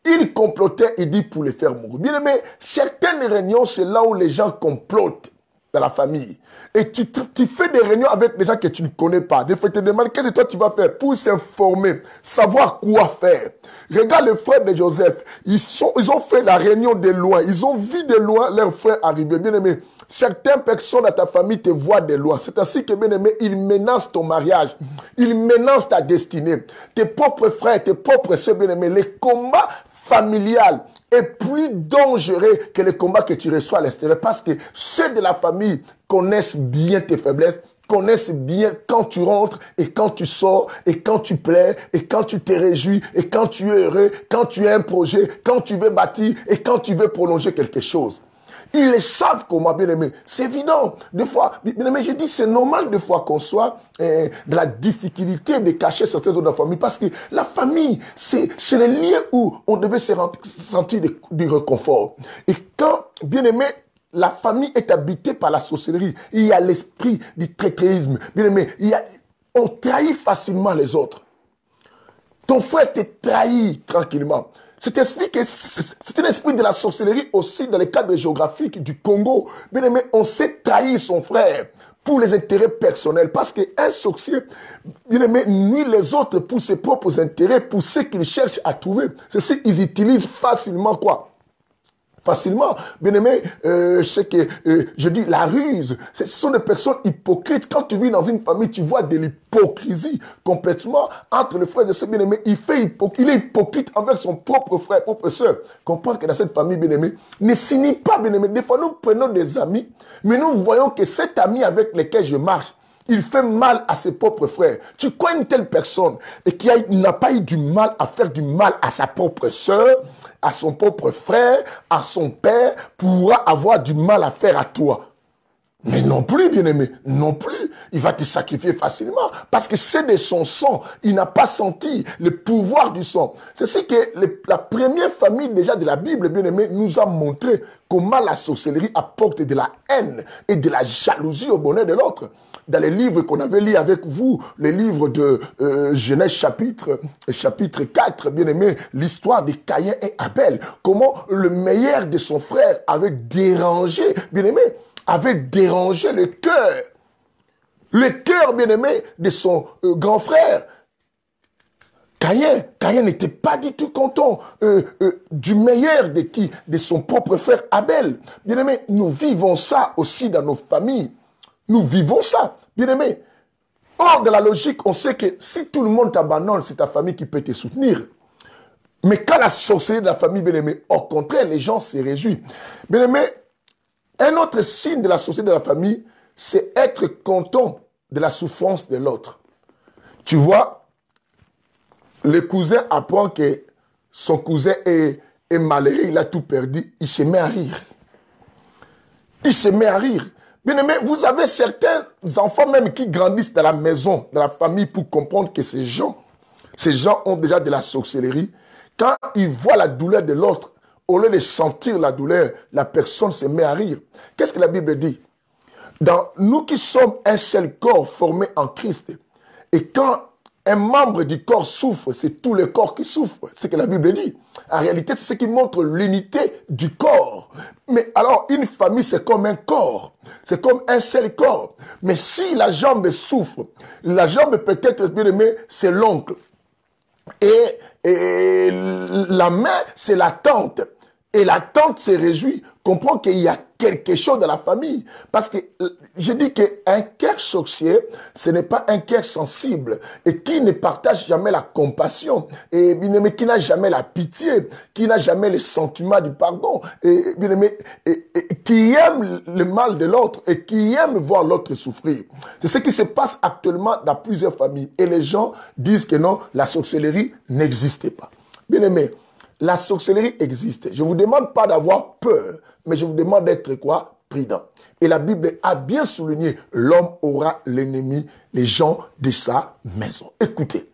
Ils complotaient, il dit, pour les faire mourir. Bien aimé, certaines réunions, c'est là où les gens complotent dans la famille. Et tu fais des réunions avec des gens que tu ne connais pas. Des fois, tu te demandes, qu'est-ce que toi tu vas faire pour s'informer, savoir quoi faire. Regarde les frères de Joseph. Ils ont fait la réunion de loin. Ils ont vu de loin leurs frères arriver. Bien aimé, certaines personnes dans ta famille te voient de loin. C'est ainsi que, bien aimé, ils menacent ton mariage. Ils menacent ta destinée. Tes propres frères, tes propres soeurs, bien aimés. Les combats familial est plus dangereux que les combats que tu reçois à l'extérieur parce que ceux de la famille connaissent bien tes faiblesses, connaissent bien quand tu rentres et quand tu sors et quand tu plais et quand tu te réjouis et quand tu es heureux, quand tu as un projet, quand tu veux bâtir et quand tu veux prolonger quelque chose. Ils le savent comment, bien aimé. C'est évident. Des fois, bien aimé, je dis, c'est normal des fois qu'on soit de la difficulté de cacher certaines autres familles. Parce que la famille, c'est le lieu où on devait se sentir du réconfort. Et quand, bien aimé, la famille est habitée par la sorcellerie, il y a l'esprit du traîtrisme. Bien aimé, on trahit facilement les autres. Ton frère te trahit tranquillement. C'est un esprit de la sorcellerie aussi dans le cadre géographique du Congo. Bien aimé, on sait trahir son frère pour les intérêts personnels. Parce qu'un sorcier, bien aimé, nuit les autres pour ses propres intérêts, pour ce qu'il cherche à trouver. Ceci, ils utilisent facilement quoi? Facilement. Bien aimé, je dis la ruse. Ce sont des personnes hypocrites. Quand tu vis dans une famille, tu vois de l'hypocrisie complètement entre les frères et sœurs. Bien aimé, il est hypocrite envers son propre frère, propre sœur. Comprends que dans cette famille, bien aimé, ne signe pas, bien aimé. Des fois, nous prenons des amis, mais nous voyons que cet ami avec lequel je marche, il fait mal à ses propres frères. Tu connais une telle personne et qui n'a pas eu du mal à faire du mal à sa propre sœur, à son propre frère, à son père, pourra avoir du mal à faire à toi. Mais non plus, bien-aimé, non plus. Il va te sacrifier facilement parce que c'est de son sang. Il n'a pas senti le pouvoir du sang. C'est ce que la première famille déjà de la Bible, bien-aimé, nous a montré comment la sorcellerie apporte de la haine et de la jalousie au bonheur de l'autre. Dans les livres qu'on avait lus avec vous, les livres de Genèse chapitre 4, bien-aimé, l'histoire de Caïn et Abel, comment le meilleur de son frère avait dérangé, bien-aimé, avait dérangé le cœur, bien-aimé, de son grand frère. Caïn n'était pas du tout content du meilleur de qui? De son propre frère Abel. Bien-aimé, nous vivons ça aussi dans nos familles. Nous vivons ça, bien-aimé. Hors de la logique, on sait que si tout le monde t'abandonne, c'est ta famille qui peut te soutenir. Mais quand la sorcellerie de la famille, bien-aimé, au contraire, les gens se réjouissent. Bien-aimé, un autre signe de la sorcellerie de la famille, c'est être content de la souffrance de l'autre. Tu vois, le cousin apprend que son cousin est malheureux, il a tout perdu, il se met à rire. Il se met à rire. Bien aimé, vous avez certains enfants même qui grandissent dans la maison, dans la famille, pour comprendre que ces gens ont déjà de la sorcellerie. Quand ils voient la douleur de l'autre, au lieu de sentir la douleur, la personne se met à rire. Qu'est-ce que la Bible dit? Dans nous qui sommes un seul corps formé en Christ, et quand un membre du corps souffre, c'est tout le corps qui souffre. C'est ce que la Bible dit. En réalité, c'est ce qui montre l'unité du corps. Mais alors, une famille, c'est comme un corps. C'est comme un seul corps. Mais si la jambe souffre, la jambe peut-être, bien aimé, c'est l'oncle. Et la main, c'est la tante. Et la tante se réjouit, comprend qu'il y a quelque chose dans la famille. Parce que je dis qu'un cœur sorcier, ce n'est pas un cœur sensible et qui ne partage jamais la compassion, et bien aimé, qui n'a jamais la pitié, qui n'a jamais le sentiment du pardon, et bien aimé, qui aime le mal de l'autre et qui aime voir l'autre souffrir. C'est ce qui se passe actuellement dans plusieurs familles. Et les gens disent que non, la sorcellerie n'existait pas. Bien aimé, la sorcellerie existe. Je ne vous demande pas d'avoir peur, mais je vous demande d'être quoi? Prudent. Et la Bible a bien souligné, l'homme aura l'ennemi, les gens de sa maison. Écoutez,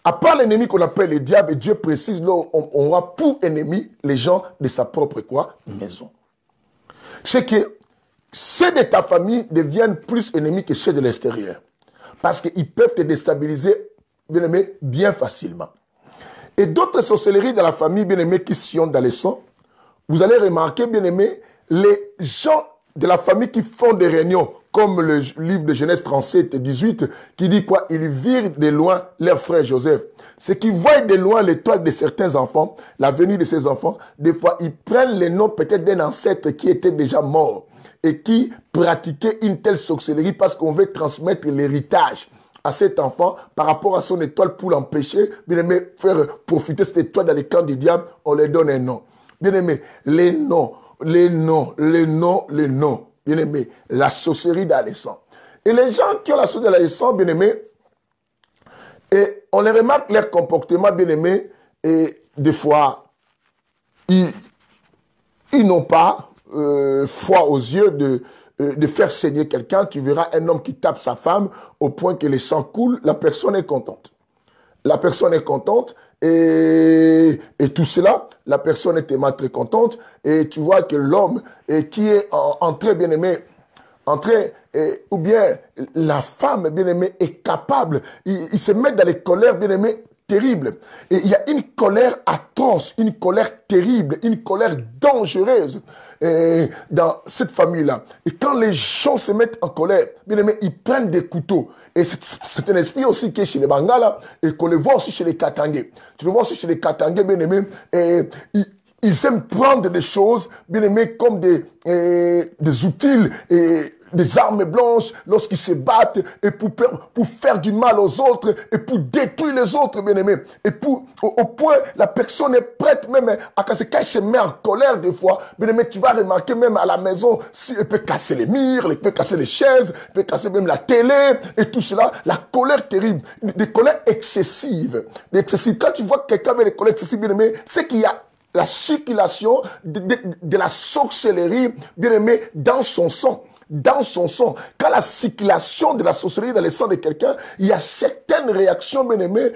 à part l'ennemi qu'on appelle le diable, Dieu précise, on aura pour ennemi les gens de sa propre quoi? Maison. C'est que ceux de ta famille deviennent plus ennemis que ceux de l'extérieur. Parce qu'ils peuvent te déstabiliser, bien aimé, bien facilement. Et d'autres sorcelleries dans la famille, bien-aimés, qui sillonnent dans les sangs, vous allez remarquer, bien-aimés, les gens de la famille qui font des réunions, comme le livre de Genèse 37 et 18, qui dit quoi? Ils virent de loin leur frère Joseph. C'est qu'ils voient de loin l'étoile de certains enfants, la venue de ces enfants. Des fois, ils prennent les noms peut-être d'un ancêtre qui était déjà mort et qui pratiquait une telle sorcellerie parce qu'on veut transmettre l'héritage à cet enfant par rapport à son étoile pour l'empêcher, bien aimé, faire profiter cette étoile dans les camps du diable, on lui donne un nom. Bien aimé, les noms, bien aimé, la sorcellerie dans les sangs. Et les gens qui ont la sorcellerie dans les sangs, bien aimé, et on les remarque leur comportement, bien aimé, et des fois, ils n'ont pas foi aux yeux de faire saigner quelqu'un. Tu verras un homme qui tape sa femme au point que le sang coule, la personne est contente. La personne est contente et tout cela, la personne est tellement très contente et tu vois que l'homme qui est entré, bien aimé, ou bien la femme, bien aimée, est capable, il se met dans les colères, bien aimé, terribles. Et il y a une colère atroce, une colère terrible, une colère dangereuse dans cette famille-là. Et quand les gens se mettent en colère, bien aimé, ils prennent des couteaux. Et c'est un esprit aussi qui est chez les Bangala et qu'on le voit aussi chez les Katangais. Tu le vois aussi chez les Katangais, bien aimé, et ils aiment prendre des choses, bien aimé, comme des outils et des armes blanches lorsqu'ils se battent et pour faire du mal aux autres et pour détruire les autres, bien aimés. Et au point, la personne est prête même à casser. Quand elle se met en colère des fois, bien aimé, tu vas remarquer même à la maison, si elle peut casser les murs, elle peut casser les chaises, elle peut casser même la télé et tout cela. La colère terrible, des colères excessives. Quand tu vois quelqu'un avec des colères excessives, bien aimé, c'est qu'il y a la circulation de la sorcellerie, bien aimé, dans son sang. dans son sang. Quand la circulation de la sorcellerie dans le sang de quelqu'un, il y a certaines réactions, bien aimé,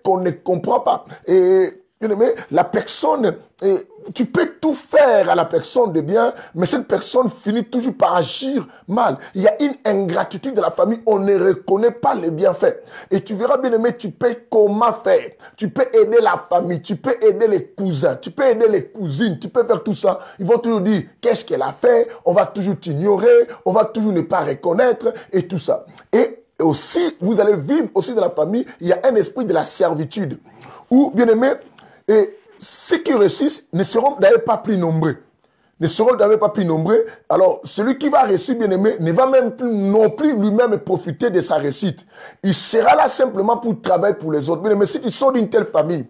qu'on ne comprend pas. Et bien aimé, la personne, tu peux tout faire à la personne de bien, mais cette personne finit toujours par agir mal. Il y a une ingratitude de la famille, on ne reconnaît pas les bienfaits. Et tu verras, bien aimé, tu peux comment faire. Tu peux aider la famille, tu peux aider les cousins, tu peux aider les cousines, tu peux faire tout ça. Ils vont toujours dire, qu'est-ce qu'elle a fait? On va toujours t'ignorer, on va toujours ne pas reconnaître et tout ça. Et aussi, vous allez vivre aussi dans la famille, il y a un esprit de la servitude. Où, bien aimé, et ceux qui réussissent ne seront d'ailleurs pas plus nombreux. Ne seront d'ailleurs pas plus nombreux. Alors, celui qui va réussir, bien aimé, ne va même plus non plus lui-même profiter de sa réussite. Il sera là simplement pour travailler pour les autres. Bien aimé, si tu sors d'une telle famille,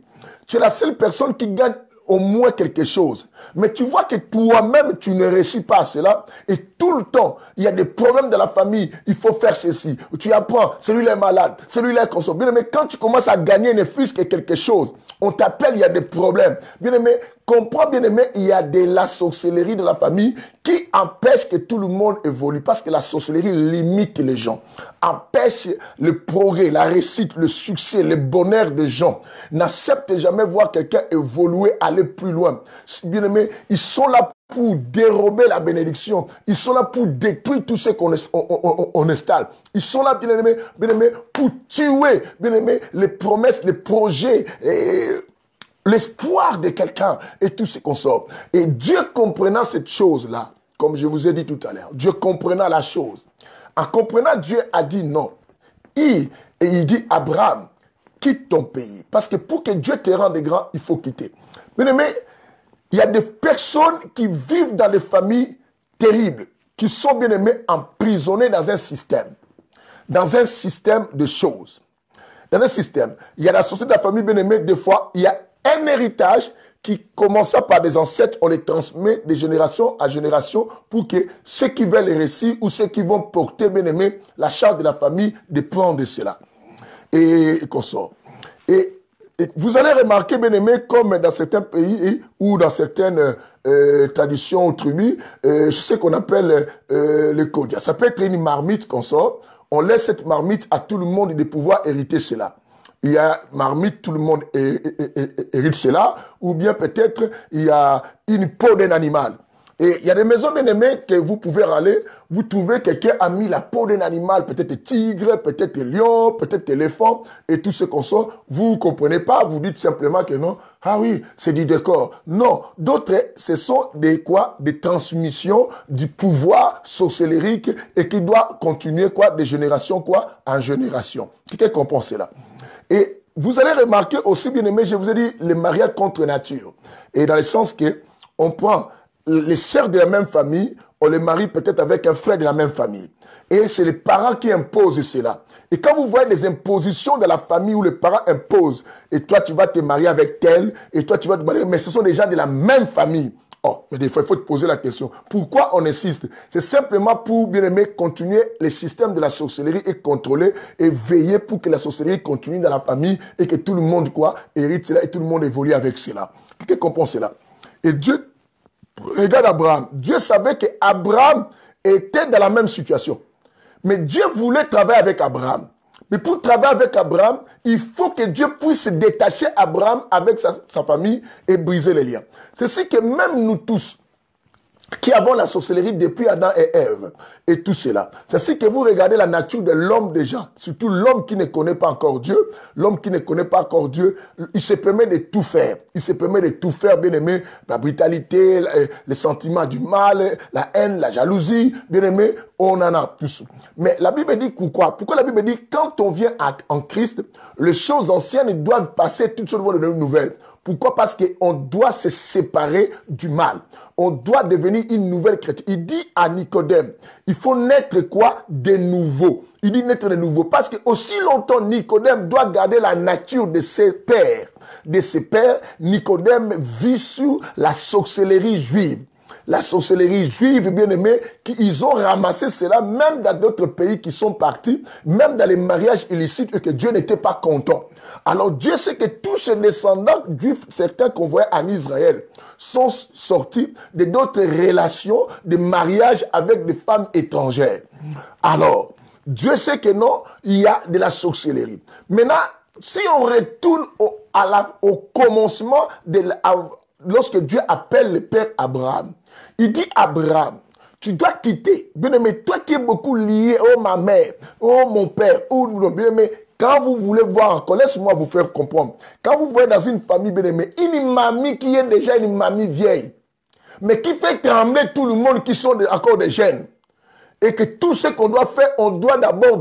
tu es la seule personne qui gagne au moins quelque chose. Mais tu vois que toi-même, tu ne réussis pas à cela. Et tout le temps, il y a des problèmes dans la famille. Il faut faire ceci. Tu apprends, celui-là est malade, celui-là est consommé. Bien aimé, quand tu commences à gagner ne fût-ce que quelque chose, on t'appelle, il y a des problèmes. Bien aimé, comprends, bien aimé, il y a de la sorcellerie de la famille qui empêche que tout le monde évolue. Parce que la sorcellerie limite les gens. Empêche le progrès, la réussite, le succès, le bonheur des gens. N'accepte jamais voir quelqu'un évoluer, aller plus loin. Bien aimé, ils sont là pour dérober la bénédiction. Ils sont là pour détruire tout ce qu'on installe. Ils sont là, bien aimé, pour tuer, bien aimé, les promesses, les projets, l'espoir de quelqu'un et tout ce qu'on sort. Et Dieu comprenant cette chose-là, comme je vous ai dit tout à l'heure, Dieu comprenant la chose, en comprenant, Dieu a dit non. Et il dit, Abraham, quitte ton pays. Parce que pour que Dieu te rende grand, il faut quitter. Bien aimé, il y a des personnes qui vivent dans des familles terribles, qui sont, bien aimés, emprisonnées dans un système de choses. Dans un système, il y a la société de la famille, bien aimée, des fois, il y a un héritage qui commence par des ancêtres, on les transmet de génération à génération pour que ceux qui veulent les récits ou ceux qui vont porter, bien aimé, la charge de la famille, de prendre cela. Et qu'on sort. Et vous allez remarquer, bien aimé, comme dans certains pays ou dans certaines traditions ou tribus, ce qu'on appelle le kodia. Ça peut être une marmite qu'on sort. On laisse cette marmite à tout le monde de pouvoir hériter cela. Il y a marmite, tout le monde hérite cela. Ou bien peut-être il y a une peau d'un animal. Et il y a des maisons bien aimées que vous pouvez aller, vous trouvez quelqu'un a mis la peau d'un animal, peut-être tigre, peut-être lion, peut-être éléphant, et tout ce qu'on sort, vous ne comprenez pas, vous dites simplement que non, ah oui, c'est du décor. Non, d'autres, ce sont des transmissions du pouvoir sorcellérique et qui doit continuer de génération en génération. Qui comprend cela? Et vous allez remarquer aussi, bien aimé, je vous ai dit, le mariage contre nature. Et dans le sens que on prend les sœurs de la même famille, on les marie peut-être avec un frère de la même famille. Et c'est les parents qui imposent cela. Et quand vous voyez des impositions de la famille où les parents imposent, et toi tu vas te marier avec tel, et toi tu vas te marier, mais ce sont des gens de la même famille. Oh, mais des fois, il faut te poser la question. Pourquoi on insiste? C'est simplement pour, bien aimé, continuer les systèmes de la sorcellerie et contrôler et veiller pour que la sorcellerie continue dans la famille et que tout le monde, hérite cela et tout le monde évolue avec cela. Qui comprend cela? Et Dieu, regarde Abraham. Dieu savait qu'Abraham était dans la même situation. Mais Dieu voulait travailler avec Abraham. Mais pour travailler avec Abraham, il faut que Dieu puisse détacher Abraham avec sa famille et briser les liens. C'est ce que même nous tous, qui avons la sorcellerie depuis Adam et Ève, et tout cela. C'est ce que vous regardez la nature de l'homme déjà, surtout l'homme qui ne connaît pas encore Dieu. L'homme qui ne connaît pas encore Dieu, il se permet de tout faire. Il se permet de tout faire, bien aimé, la brutalité, les sentiments du mal, la haine, la jalousie, bien aimé, on en a tous. Mais la Bible dit pourquoi? Pourquoi la Bible dit quand on vient en Christ, les choses anciennes doivent passer, toutes choses vont devenir nouvelles. Pourquoi? Parce qu'on doit se séparer du mal. On doit devenir une nouvelle chrétienne. Il dit à Nicodème, il faut naître de nouveau. Il dit naître de nouveau. Parce que aussi longtemps, Nicodème doit garder la nature de ses pères. De ses pères, Nicodème vit sous la sorcellerie juive. la sorcellerie juive, bien aimé, qu'ils ont ramassé cela même dans d'autres pays qui sont partis, même dans les mariages illicites, et que Dieu n'était pas content. Alors Dieu sait que tous ces descendants juifs, certains qu'on voyait en Israël, sont sortis de d'autres relations, de mariages avec des femmes étrangères. Alors, Dieu sait que non, il y a de la sorcellerie. Maintenant, si on retourne au commencement, lorsque Dieu appelle le père Abraham, il dit Abraham, tu dois quitter. Bien-aimé, toi qui es beaucoup lié, oh ma mère, oh mon père, oh bien-aimé, quand vous voulez voir encore, laisse-moi vous faire comprendre. Quand vous voyez dans une famille, bien-aimé, une mamie qui est déjà une mamie vieille, mais qui fait trembler tout le monde qui sont encore des jeunes, et que tout ce qu'on doit faire, on doit d'abord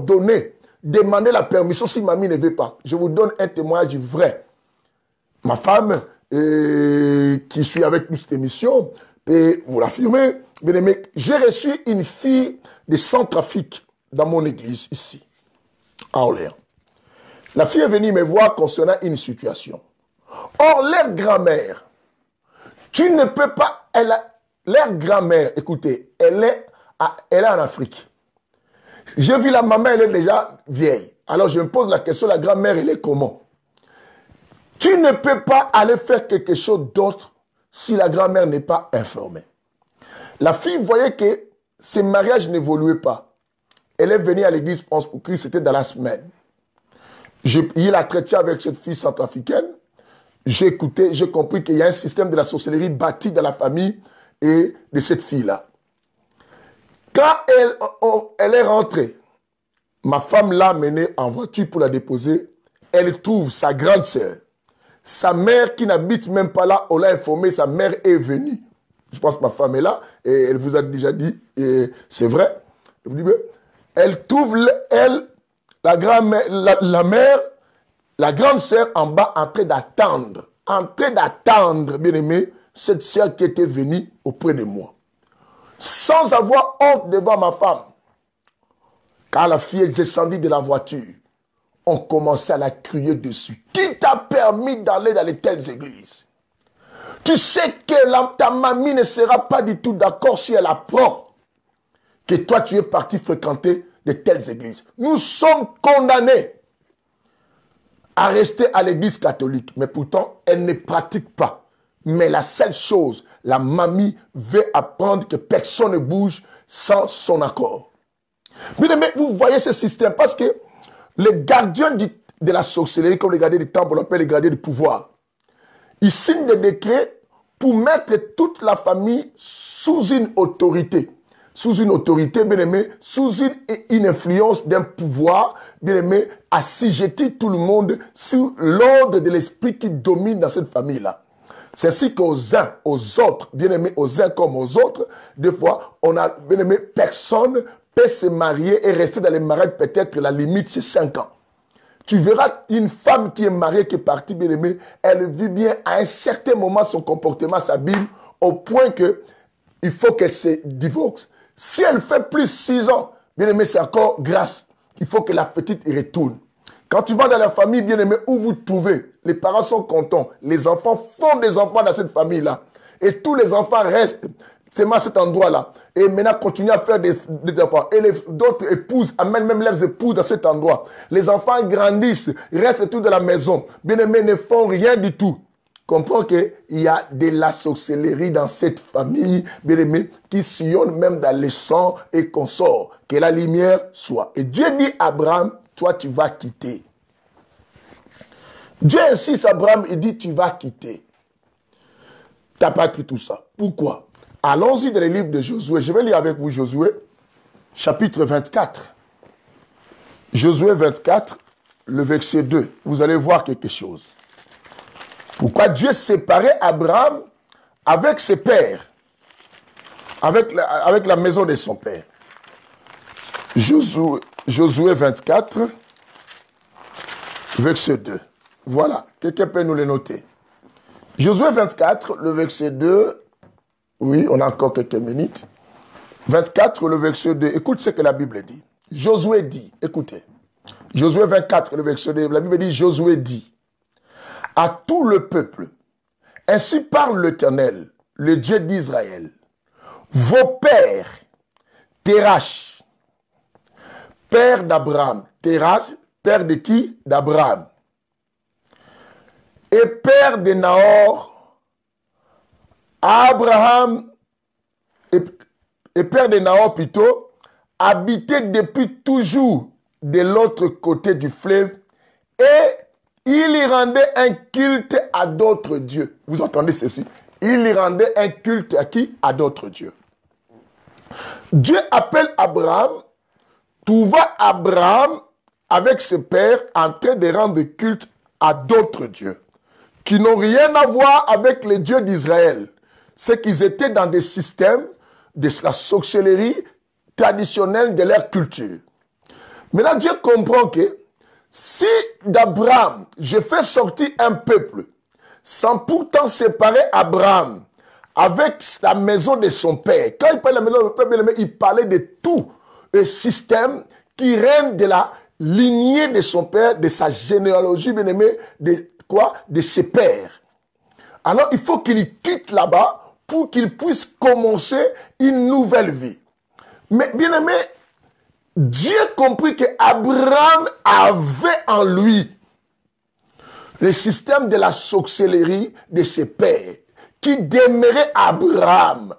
demander la permission si mamie ne veut pas. Je vous donne un témoignage vrai. Ma femme, qui suit avec nous cette émission, et vous l'affirmez, bien aimé, j'ai reçu une fille de Centrafrique dans mon église ici, à Orléans. La fille est venue me voir concernant une situation. Or, leur grand-mère, tu ne peux pas, leur grand-mère, écoutez, elle est en Afrique. J'ai vu la maman, elle est déjà vieille. Alors je me pose la question, la grand-mère, elle est comment? Tu ne peux pas aller faire quelque chose d'autre si la grand-mère n'est pas informée. La fille voyait que ses mariages n'évoluaient pas. Elle est venue à l'église France pour Christ, c'était dans la semaine. Il a traité avec cette fille centrafricaine. J'ai écouté, j'ai compris qu'il y a un système de la sorcellerie bâti dans la famille et de cette fille-là. Quand elle est rentrée, ma femme l'a menée en voiture pour la déposer. Elle trouve sa grande sœur. Sa mère qui n'habite même pas là, on l'a informé, sa mère est venue. Je pense que ma femme est là et elle vous a déjà dit, c'est vrai. Elle trouve, la grand-mère, la mère, la grande sœur en bas en train d'attendre. En train d'attendre, bien aimé, cette sœur qui était venue auprès de moi. Sans avoir honte devant ma femme. Quand la fille est descendue de la voiture, on commençait à la crier dessus. Qui t'a permis d'aller dans les telles églises? Tu sais que ta mamie ne sera pas du tout d'accord si elle apprend que toi tu es parti fréquenter de telles églises. Nous sommes condamnés à rester à l'église catholique, mais pourtant elle ne pratique pas. Mais la seule chose, la mamie veut apprendre que personne ne bouge sans son accord. Mais vous voyez ce système, parce que les gardiens de la sorcellerie, comme les gardiens du temple, on appelle les gardiens du pouvoir, ils signent des décrets pour mettre toute la famille sous une autorité. Sous une autorité, bien aimé, sous une influence d'un pouvoir, bien aimé, assujettir tout le monde sous l'ordre de l'esprit qui domine dans cette famille-là. C'est ainsi qu'aux uns, aux autres, bien aimés, aux uns comme aux autres, des fois, on a, bien aimé, personne peut se marier et rester dans les mariages, peut-être la limite, c'est 5 ans. Tu verras une femme qui est mariée, qui est partie, bien aimée, elle vit bien, à un certain moment, son comportement s'abîme, au point que il faut qu'elle se divorce. Si elle fait plus 6 ans, bien aimé, c'est encore grâce. Il faut que la petite y retourne. Quand tu vas dans la famille, bien aimé, où vous trouvez, les parents sont contents, les enfants font des enfants dans cette famille-là. Et tous les enfants restent seulement à cet endroit-là. Et maintenant, continuent à faire des enfants. Et d'autres épouses amènent même leurs épouses dans cet endroit. Les enfants grandissent, restent tous dans la maison. Bien aimé, ne font rien du tout. Comprends qu'il y a de la sorcellerie dans cette famille, bien aimé, qui sillonne même dans le sang et consort. Que la lumière soit. Et Dieu dit à Abraham, toi tu vas quitter. Dieu insiste à Abraham, il dit tu vas quitter. Tu n'as pas écrit tout ça. Pourquoi? Allons-y dans les livres de Josué. Je vais lire avec vous Josué, chapitre 24. Josué 24, le verset 2. Vous allez voir quelque chose. Pourquoi Dieu séparait Abraham avec ses pères, avec la maison de son père. Josué 24, verset 2. Voilà, quelqu'un peut nous le noter. Josué 24, le verset 2. Oui, on a encore quelques minutes. 24, le verset 2. Écoute ce que la Bible dit. Josué dit, écoutez. Josué 24, le verset 2. La Bible dit, Josué dit à tout le peuple, ainsi parle l'Éternel, le Dieu d'Israël. vos pères, Terach, père d'Abraham. Terach, père de qui? D'Abraham. Et père de Nahor, Abraham, et père de Nahor plutôt, habitait depuis toujours de l'autre côté du fleuve et il y rendait un culte à d'autres dieux. Vous entendez ceci? Il y rendait un culte à qui? À d'autres dieux. Dieu appelle Abraham, trouva Abraham avec ses pères en train de rendre culte à d'autres dieux qui n'ont rien à voir avec les dieux d'Israël. C'est qu'ils étaient dans des systèmes de la sorcellerie traditionnelle de leur culture. Maintenant, Dieu comprend que si d'Abraham, je fais sortir un peuple sans pourtant séparer Abraham avec la maison de son père, quand il parlait de la maison de son père, il parlait de tout le système qui règne de la lignée de son père, de sa généalogie, bien aimé, de quoi? De ses pères. Alors, il faut qu'il quitte là-bas pour qu'il puisse commencer une nouvelle vie. Mais, bien aimé, Dieu comprit que Abraham avait en lui le système de la sorcellerie de ses pères qui demeurait Abraham.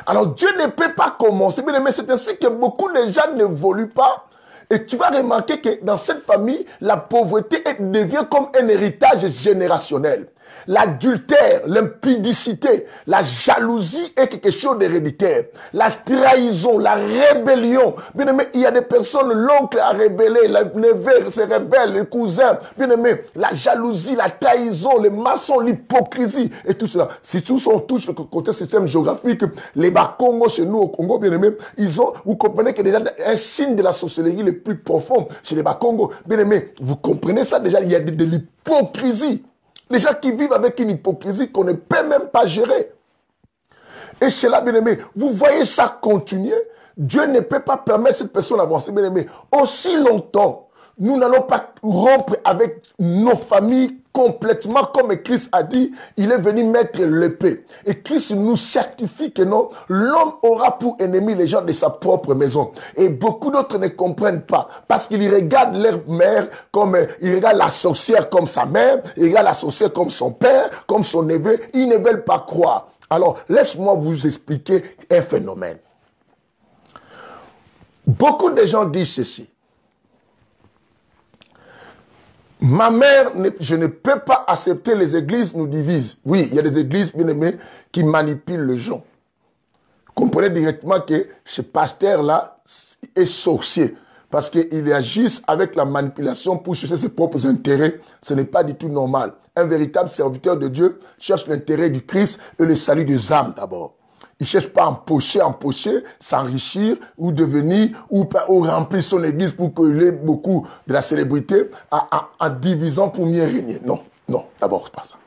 Alors Dieu ne peut pas commencer. Bien aimé, c'est ainsi que beaucoup de gens n'évoluent pas. Et tu vas remarquer que dans cette famille, la pauvreté devient comme un héritage générationnel. L'adultère, l'impudicité, la jalousie est quelque chose d'héréditaire. La trahison, la rébellion. Bien aimé, il y a des personnes, l'oncle a rébellé, le neveu se rebelle, le cousin. Bien aimé, la jalousie, la trahison, les maçons, l'hypocrisie et tout cela. Si tous on touche le côté système géographique, les Bakongo chez nous au Congo, bien aimé, ils ont, vous comprenez que déjà un signe de la sorcellerie le plus profond chez les Bakongo. Bien aimé, vous comprenez ça déjà, il y a de l'hypocrisie. Les gens qui vivent avec une hypocrisie qu'on ne peut même pas gérer. Et c'est là, bien aimé, vous voyez ça continuer. Dieu ne peut pas permettre cette personne d'avancer, bien aimé. Aussi longtemps, nous n'allons pas rompre avec nos familles complètement, comme Christ a dit, il est venu mettre l'épée. Et Christ nous certifie que non, l'homme aura pour ennemi les gens de sa propre maison. Et beaucoup d'autres ne comprennent pas, parce qu'ils regardent leur mère comme, ils regardent la sorcière comme sa mère, ils regardent la sorcière comme son père, comme son neveu, ils ne veulent pas croire. Alors, laisse-moi vous expliquer un phénomène. Beaucoup de gens disent ceci. Ma mère, je ne peux pas accepter les églises nous divisent. Oui, il y a des églises, bien aimées, qui manipulent les gens. Comprenez directement que ce pasteur-là est sorcier. Parce qu'il agisse avec la manipulation pour chercher ses propres intérêts. Ce n'est pas du tout normal. Un véritable serviteur de Dieu cherche l'intérêt du Christ et le salut des âmes d'abord. Il ne cherche pas à empocher, s'enrichir ou devenir, ou remplir son église pour qu'il ait beaucoup de la célébrité en divisant pour mieux régner. Non, non, d'abord, c'est pas ça.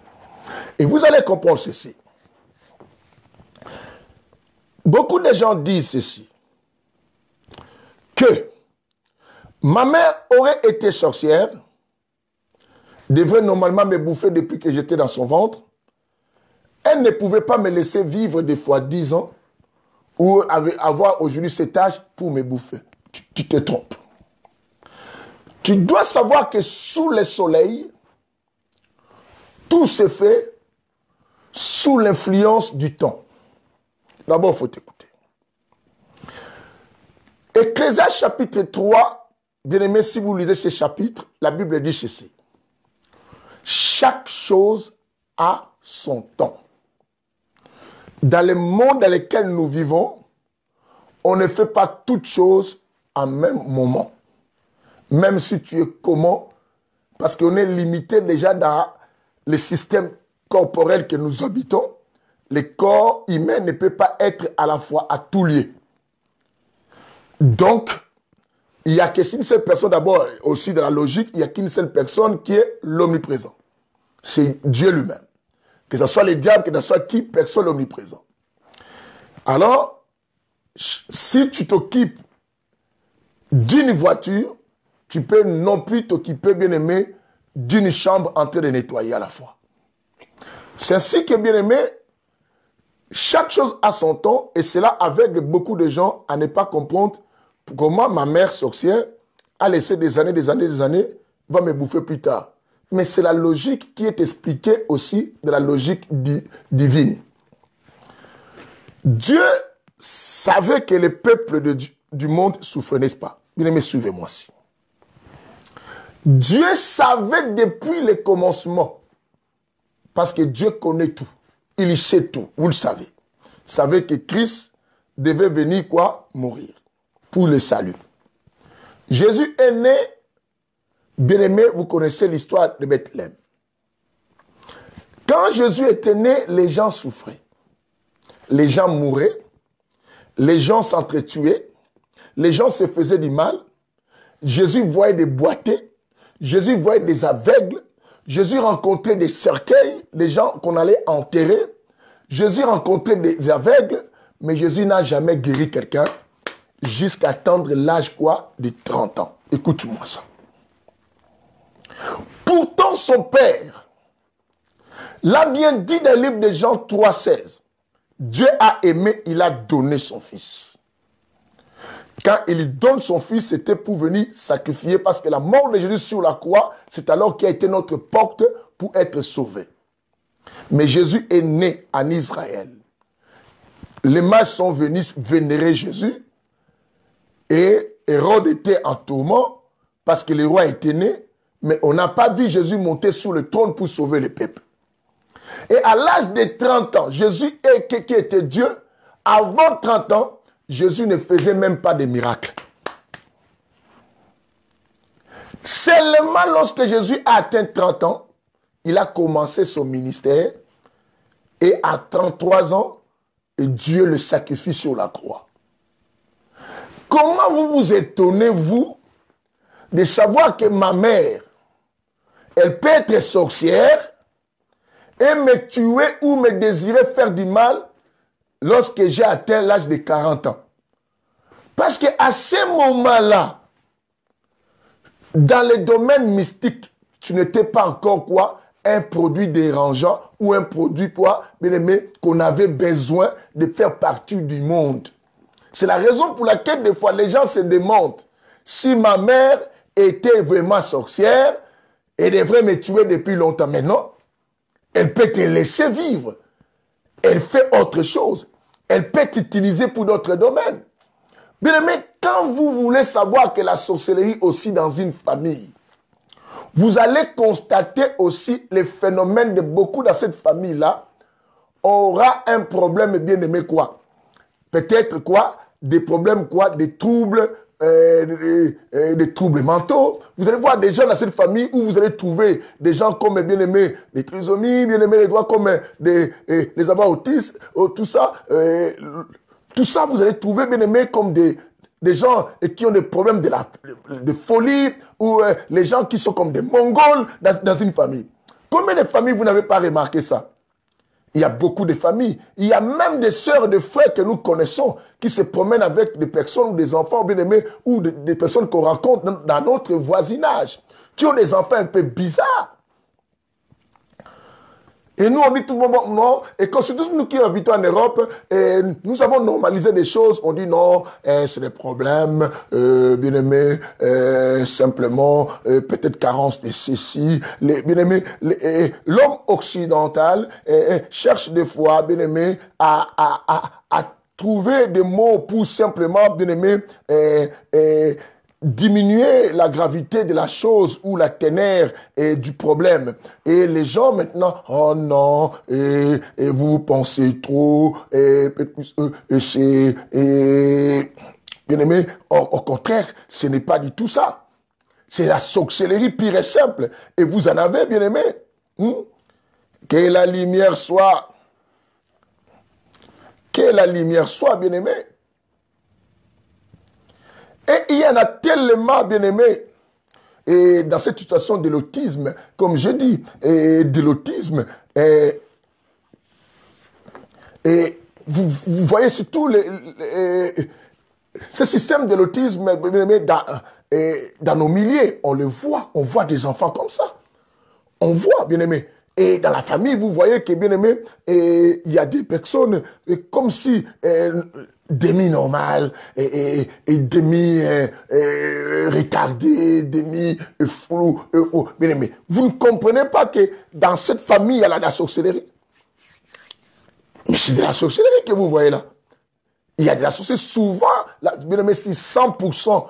Et vous allez comprendre ceci. Beaucoup de gens disent ceci. Que ma mère aurait été sorcière, devrait normalement me bouffer depuis que j'étais dans son ventre. Elle ne pouvait pas me laisser vivre des fois 10 ans ou avoir aujourd'hui cet âge pour me bouffer. Tu te trompes. Tu dois savoir que sous le soleil, tout se fait sous l'influence du temps. D'abord, il faut écouter. Ecclésiaste chapitre 3, bien aimé, si vous lisez ce chapitre, la Bible dit ceci. Chaque chose a son temps. Dans le monde dans lequel nous vivons, on ne fait pas toutes choses en même moment. Même si tu es comment, parce qu'on est limité déjà dans le système corporel que nous habitons, le corps humain ne peut pas être à la fois à tout lieu. Donc, il n'y a qu'une seule personne, d'abord aussi dans la logique, il n'y a qu'une seule personne qui est l'omniprésent. C'est Dieu lui-même. Que ce soit les diables, que ce soit qui, personne omniprésent. Alors, si tu t'occupes d'une voiture, tu peux non plus t'occuper, bien aimé, d'une chambre en train de nettoyer à la fois. C'est ainsi que, bien aimé, chaque chose a son temps et cela aveugle beaucoup de gens à ne pas comprendre comment ma mère sorcière a laissé des années, va me bouffer plus tard. Mais c'est la logique qui est expliquée aussi de la logique divine. Dieu savait que le peuple du monde souffrait, n'est-ce pas? Bien aimé, suivez-moi-ci. Dieu savait depuis le commencement, parce que Dieu connaît tout. Il sait tout, vous le savez. Vous savez que Christ devait venir quoi? Mourir pour le salut. Jésus est né, bien-aimé, vous connaissez l'histoire de Bethléem. Quand Jésus était né, les gens souffraient. Les gens mouraient, les gens s'entretuaient, les gens se faisaient du mal. Jésus voyait des boités, Jésus voyait des aveugles, Jésus rencontrait des cercueils, des gens qu'on allait enterrer. Jésus rencontrait des aveugles, mais Jésus n'a jamais guéri quelqu'un jusqu'à atteindre l'âge quoi? De 30 ans. Écoute-moi ça. Pourtant, son Père l'a bien dit dans le livre de Jean 3,16. Dieu a aimé, il a donné son Fils. Quand il donne son Fils, c'était pour venir sacrifier, parce que la mort de Jésus sur la croix, c'est alors qui a été notre porte pour être sauvé. Mais Jésus est né en Israël. Les mages sont venus vénérer Jésus, et Hérode était en tourment, parce que le roi était né, mais on n'a pas vu Jésus monter sur le trône pour sauver le peuple. Et à l'âge de 30 ans, Jésus, qui était Dieu, avant 30 ans, Jésus ne faisait même pas de miracles. Seulement lorsque Jésus a atteint 30 ans, il a commencé son ministère, et à 33 ans, Dieu le sacrifie sur la croix. Comment vous vous étonnez, vous, de savoir que ma mère, elle peut être sorcière, et me tuer ou me désirer faire du mal lorsque j'ai atteint l'âge de 40 ans. Parce qu'à ce moment-là, dans le domaine mystique, tu n'étais pas encore quoi? Un produit dérangeant ou un produit quoi? Bien aimé, qu'on avait besoin de faire partie du monde. C'est la raison pour laquelle des fois les gens se demandent si ma mère était vraiment sorcière, elle devrait me tuer depuis longtemps. Mais non. Elle peut te laisser vivre. Elle fait autre chose. Elle peut t'utiliser pour d'autres domaines. Bien aimé, quand vous voulez savoir que la sorcellerie aussi dans une famille, vous allez constater aussi les phénomènes de beaucoup dans cette famille-là, aura un problème, bien aimé, quoi? Peut-être quoi? Des problèmes quoi? Des troubles, des troubles mentaux. Vous allez voir des gens dans cette famille où vous allez trouver des gens comme bien-aimés, des trisomies, bien-aimés, les doigts comme les amas autistes, tout ça. Tout ça, vous allez trouver bien-aimés comme des gens qui ont des problèmes de folie ou les gens qui sont comme des Mongols dans une famille. Combien de familles vous n'avez pas remarqué ça? Il y a beaucoup de familles. Il y a même des sœurs, des frères que nous connaissons qui se promènent avec des personnes ou des enfants bien-aimés ou des personnes qu'on rencontre dans notre voisinage, qui ont des enfants un peu bizarres. Et nous, on dit tout le monde non. Et quand surtout nous qui habitons en Europe, nous avons normalisé des choses. On dit non, c'est des problèmes, bien-aimés, simplement, peut-être carence de ceci. Bien-aimés, l'homme occidental cherche des fois, bien-aimés, à trouver des mots pour simplement, bien-aimés, diminuer la gravité de la chose ou la ténère du problème. Et les gens maintenant, oh non, et vous pensez trop, c'est bien aimé, au contraire, ce n'est pas du tout ça. C'est la sorcellerie pure et simple. Et vous en avez, bien aimé. Que la lumière soit, bien aimé. Et il y en a tellement, bien aimé, et dans cette situation de l'autisme, comme je dis, de l'autisme, et vous voyez surtout ce système de l'autisme, bien aimé, dans nos milieux, on le voit, on voit des enfants comme ça. On voit, bien aimé, Et dans la famille, vous voyez que, bien aimé, il y a des personnes comme si demi-normal et demi-retardé, demi-flou. Bien aimé, vous ne comprenez pas que dans cette famille, il y a la sorcellerie. Mais c'est de la sorcellerie que vous voyez là. Il y a de la sorcellerie. Souvent, bien aimé, si 100%,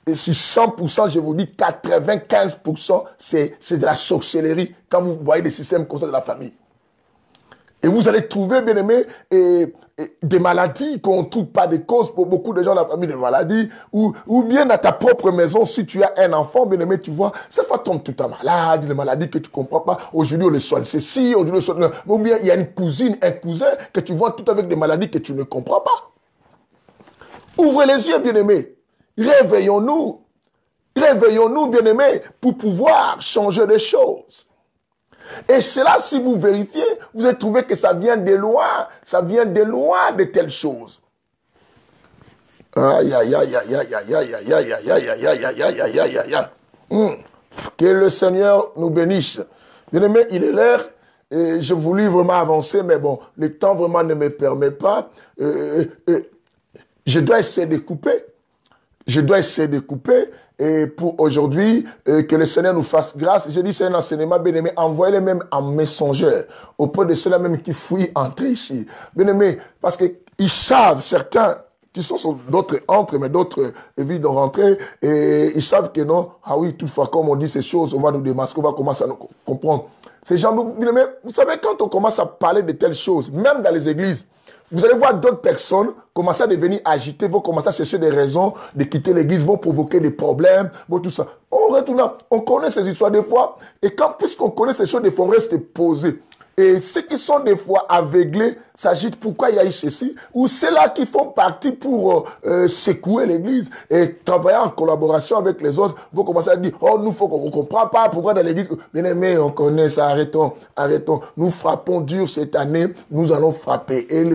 je vous dis 95%, c'est de la sorcellerie quand vous voyez des systèmes comme ça de la famille. Et vous allez trouver, bien aimé, des maladies qu'on ne trouve pas de cause pour beaucoup de gens dans la famille, des maladies, ou bien dans ta propre maison, si tu as un enfant, bien aimé, tu vois, cette fois tombe tout le temps malade, des maladies que tu ne comprends pas. Aujourd'hui, on le soigne ceci, aujourd'hui, on le soigne. Ou bien il y a une cousine, un cousin que tu vois tout avec des maladies que tu ne comprends pas. Ouvrez les yeux, bien aimé. Réveillons-nous. Réveillons-nous, bien aimé, pour pouvoir changer les choses. Et cela, si vous vérifiez, vous allez trouver que ça vient de loin. Ça vient de loin de telles choses. Aïe, aïe, aïe, aïe, aïe, aïe, aïe, aïe, aïe, aïe, aïe, aïe, aïe, aïe, aïe, aïe, aïe, aïe. Que le Seigneur nous bénisse. Bien aimé, il est l'heure. Je voulais vraiment avancer, mais bon, le temps vraiment ne me permet pas. Je dois essayer de couper. Je dois essayer de couper. Et pour aujourd'hui, que le Seigneur nous fasse grâce. Je dis, c'est un enseignement, bien-aimé, envoyez-les même en messenger, auprès de ceux-là même qui fouillent entrer ici. Bien-aimé, parce qu'ils savent, certains, qui sont sur d'autres entrent, mais d'autres évitent de rentrer, et ils savent que non, ah oui, toutefois, comme on dit ces choses, on va nous démasquer, on va commencer à nous comprendre. Ces gens, bien-aimé, vous savez, quand on commence à parler de telles choses, même dans les églises, vous allez voir d'autres personnes commencer à devenir agitées, vont commencer à chercher des raisons de quitter l'église, vont provoquer des problèmes, vont tout ça. On retourne, on connaît ces histoires des fois, et puisqu'on connaît ces choses, des fois, on reste posé. Et ceux qui sont des fois aveuglés s'agitent pourquoi il y a eu ceci, ou ceux-là qui font partie pour secouer l'église et travailler en collaboration avec les autres vont commencer à dire, oh, nous, faut qu'on ne comprend pas pourquoi dans l'église, bien aimé, on connaît ça, arrêtons, arrêtons. Nous frappons dur cette année, nous allons frapper. Et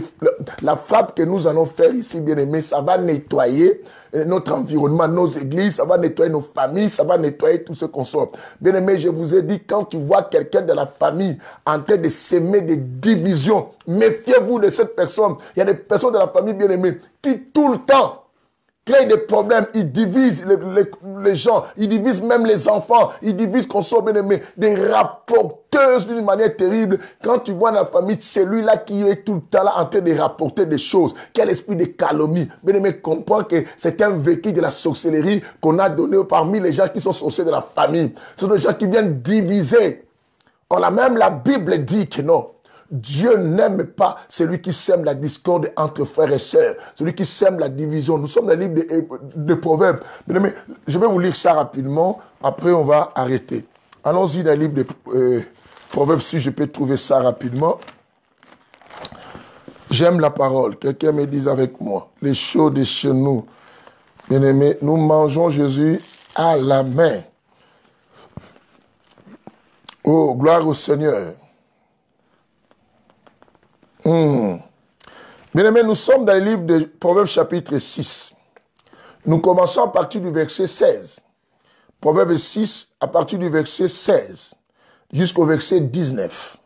la frappe que nous allons faire ici, bien aimé, ça va nettoyer notre environnement, nos églises, ça va nettoyer nos familles, ça va nettoyer tout ce qu'on sort. Bien aimé, je vous ai dit, quand tu vois quelqu'un de la famille en train de s'aimer des divisions, méfiez-vous de cette personne. Il y a des personnes de la famille bien aimées qui tout le temps créent des problèmes. Ils divisent les gens, ils divisent même les enfants, ils divisent qu'on soit bien aimé, des rapporteuses d'une manière terrible. Quand tu vois dans la famille celui-là qui est tout le temps là en train de rapporter des choses, quel esprit de calomnie. Bien aimé, comprends que c'est un vécu de la sorcellerie qu'on a donné parmi les gens qui sont sorciers de la famille. Ce sont des gens qui viennent diviser. Même la Bible dit que non. Dieu n'aime pas celui qui sème la discorde entre frères et sœurs, celui qui sème la division. Nous sommes dans le livre de Proverbes. Mais je vais vous lire ça rapidement, après on va arrêter. Allons-y dans le livre de Proverbes, si je peux trouver ça rapidement. J'aime la parole. Quelqu'un me dise avec moi, les choses de chez nous. Bien-aimés, nous mangeons Jésus à la main. Oh, gloire au Seigneur. Bien-aimés, nous sommes dans le livre de Proverbes chapitre 6. Nous commençons à partir du verset 16. Proverbes 6, à partir du verset 16 jusqu'au verset 19.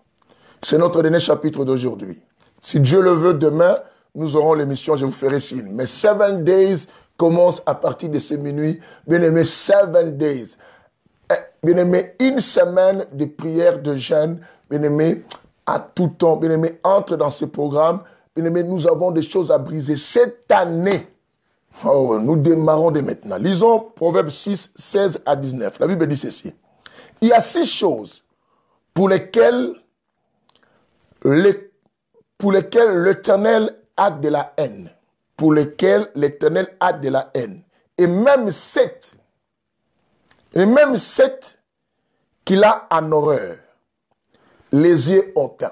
C'est notre dernier chapitre d'aujourd'hui. Si Dieu le veut, demain, nous aurons l'émission, je vous ferai signe. Mais 7 days commence à partir de ce minuit. Bien-aimés, 7 days. Bien-aimé, une semaine de prière, de jeûne, bien-aimé, à tout temps, bien-aimé, entre dans ce programme. Bien-aimé, nous avons des choses à briser. Cette année, nous démarrons dès maintenant. Lisons Proverbes 6, 16 à 19. La Bible dit ceci. Il y a 6 choses pour lesquelles l'Éternel a de la haine. Pour lesquelles l'Éternel a de la haine. Et même 7 qu'il a en horreur. Les yeux hautains.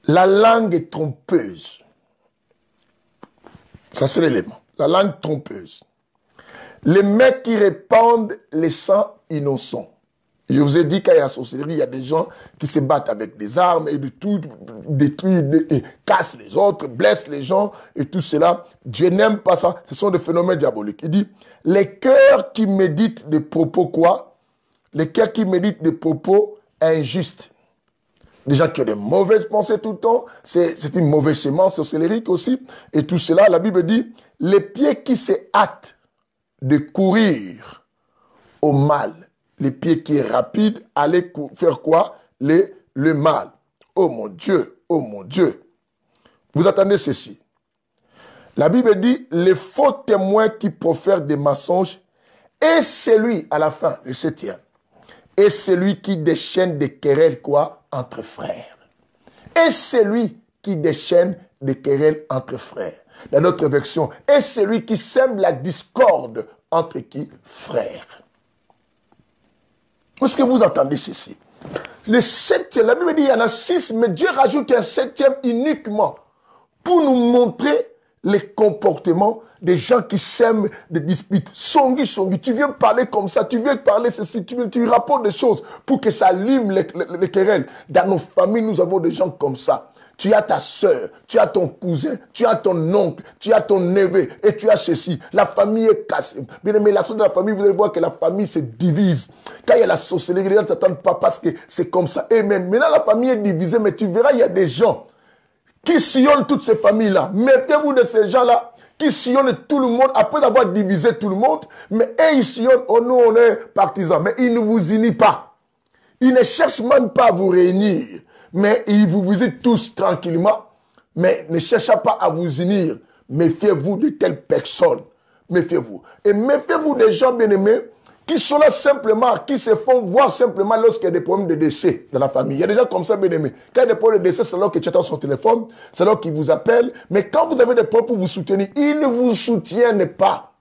La langue est trompeuse. Ça, c'est l'élément. La langue trompeuse. Les mains qui répandent les sangs innocents. Je vous ai dit qu'il y a la sorcellerie, il y a des gens qui se battent avec des armes et de tout, détruisent, et cassent les autres, blessent les gens et tout cela. Dieu n'aime pas ça. Ce sont des phénomènes diaboliques. Il dit, les cœurs qui méditent des propos quoi? Les cœurs qui méditent des propos injustes. Des gens qui ont de mauvaises pensées tout le temps. C'est une mauvaise sémence sorcellérique aussi. Et tout cela, la Bible dit, les pieds qui se hâtent de courir au mal. Les pieds qui est rapide à aller faire quoi? Le mal. Oh mon Dieu, oh mon Dieu. Vous attendez ceci. La Bible dit, les faux témoins qui profèrent des mensonges, et celui, à la fin, le 7e, et celui qui déchaîne des querelles, quoi? Entre frères. Et celui qui déchaîne des querelles entre frères. Dans notre version, et celui qui sème la discorde entre qui? Frères. Est-ce que vous entendez ceci? Le 7e, la Bible dit, il y en a 6, mais Dieu rajoute un 7e uniquement pour nous montrer les comportements des gens qui sèment des disputes. Songi, tu viens parler comme ça, tu viens parler ceci, tu rapportes des choses pour que ça lime les querelles. Dans nos familles, nous avons des gens comme ça. Tu as ta soeur, tu as ton cousin, tu as ton oncle, tu as ton neveu et tu as ceci. La famille est cassée. Bien aimé, la soeur de la famille, vous allez voir que la famille se divise. Quand il y a la sorcellerie, les gens ne s'attendent pas parce que c'est comme ça. Et même maintenant, la famille est divisée, mais tu verras, il y a des gens qui sillonnent toutes ces familles-là. Mettez-vous de ces gens-là qui sillonnent tout le monde après avoir divisé tout le monde. Mais eux, ils sillonnent, oh nous, on est partisans. Mais ils ne vous unissent pas. Ils ne cherchent même pas à vous réunir. Mais ils vous visitent tous tranquillement. Mais ne cherchez pas à vous unir. Méfiez-vous de telles personnes. Méfiez-vous. Et méfiez-vous des gens bien-aimés qui sont là simplement, qui se font voir simplement lorsqu'il y a des problèmes de décès dans la famille. Il y a des gens comme ça, bien-aimés. Quand il y a des problèmes de décès, c'est alors que tu attends son téléphone, c'est alors qu'il vous appelle. Mais quand vous avez des problèmes pour vous soutenir, ils ne vous soutiennent pas.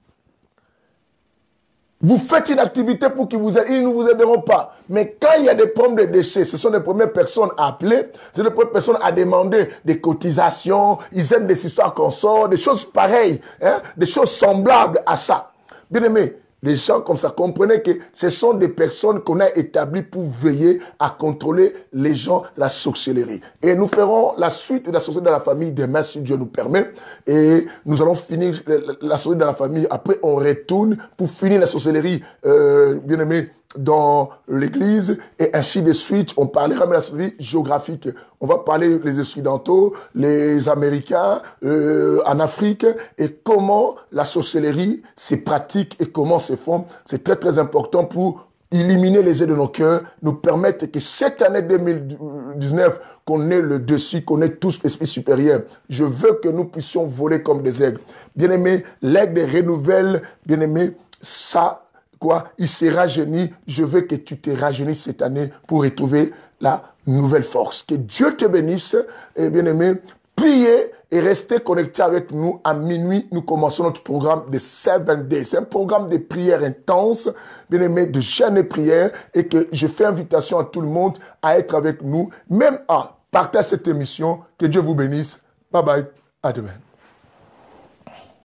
Vous faites une activité pour qu'ils vous aident, ils ne vous aideront pas. Mais quand il y a des problèmes de décès, ce sont les premières personnes à appeler, c'est les premières personnes à demander des cotisations, ils aiment des histoires qu'on sort, des choses pareilles, hein, des choses semblables à ça. Bien-aimés, des gens comme ça, comprenez que ce sont des personnes qu'on a établies pour veiller à contrôler les gens de la sorcellerie. Et nous ferons la suite de la sorcellerie dans la famille demain, si Dieu nous permet. Et nous allons finir la sorcellerie dans la famille. Après, on retourne pour finir la sorcellerie, bien aimé, dans l'église, et ainsi de suite. On parlera de la sorcellerie géographique. On va parler les Occidentaux, les Américains, en Afrique, et comment la sorcellerie se pratique et comment se font. C'est très très important pour éliminer les ailes de nos cœurs, nous permettre que cette année 2019, qu'on ait le dessus, qu'on ait tous l'esprit supérieur. Je veux que nous puissions voler comme des aigles. Bien-aimés, l'aigle renouvelle, bien-aimés, ça, quoi, il s'est rajeuni. Je veux que tu te rajeunisses cette année pour retrouver la nouvelle force. Que Dieu te bénisse, et bien-aimé, priez et restez connectés avec nous. À minuit, nous commençons notre programme de 7 Days. C'est un programme de prière intense, bien-aimé, de jeûne et prière, et que je fais invitation à tout le monde à être avec nous, même à partager cette émission. Que Dieu vous bénisse. Bye bye. À demain.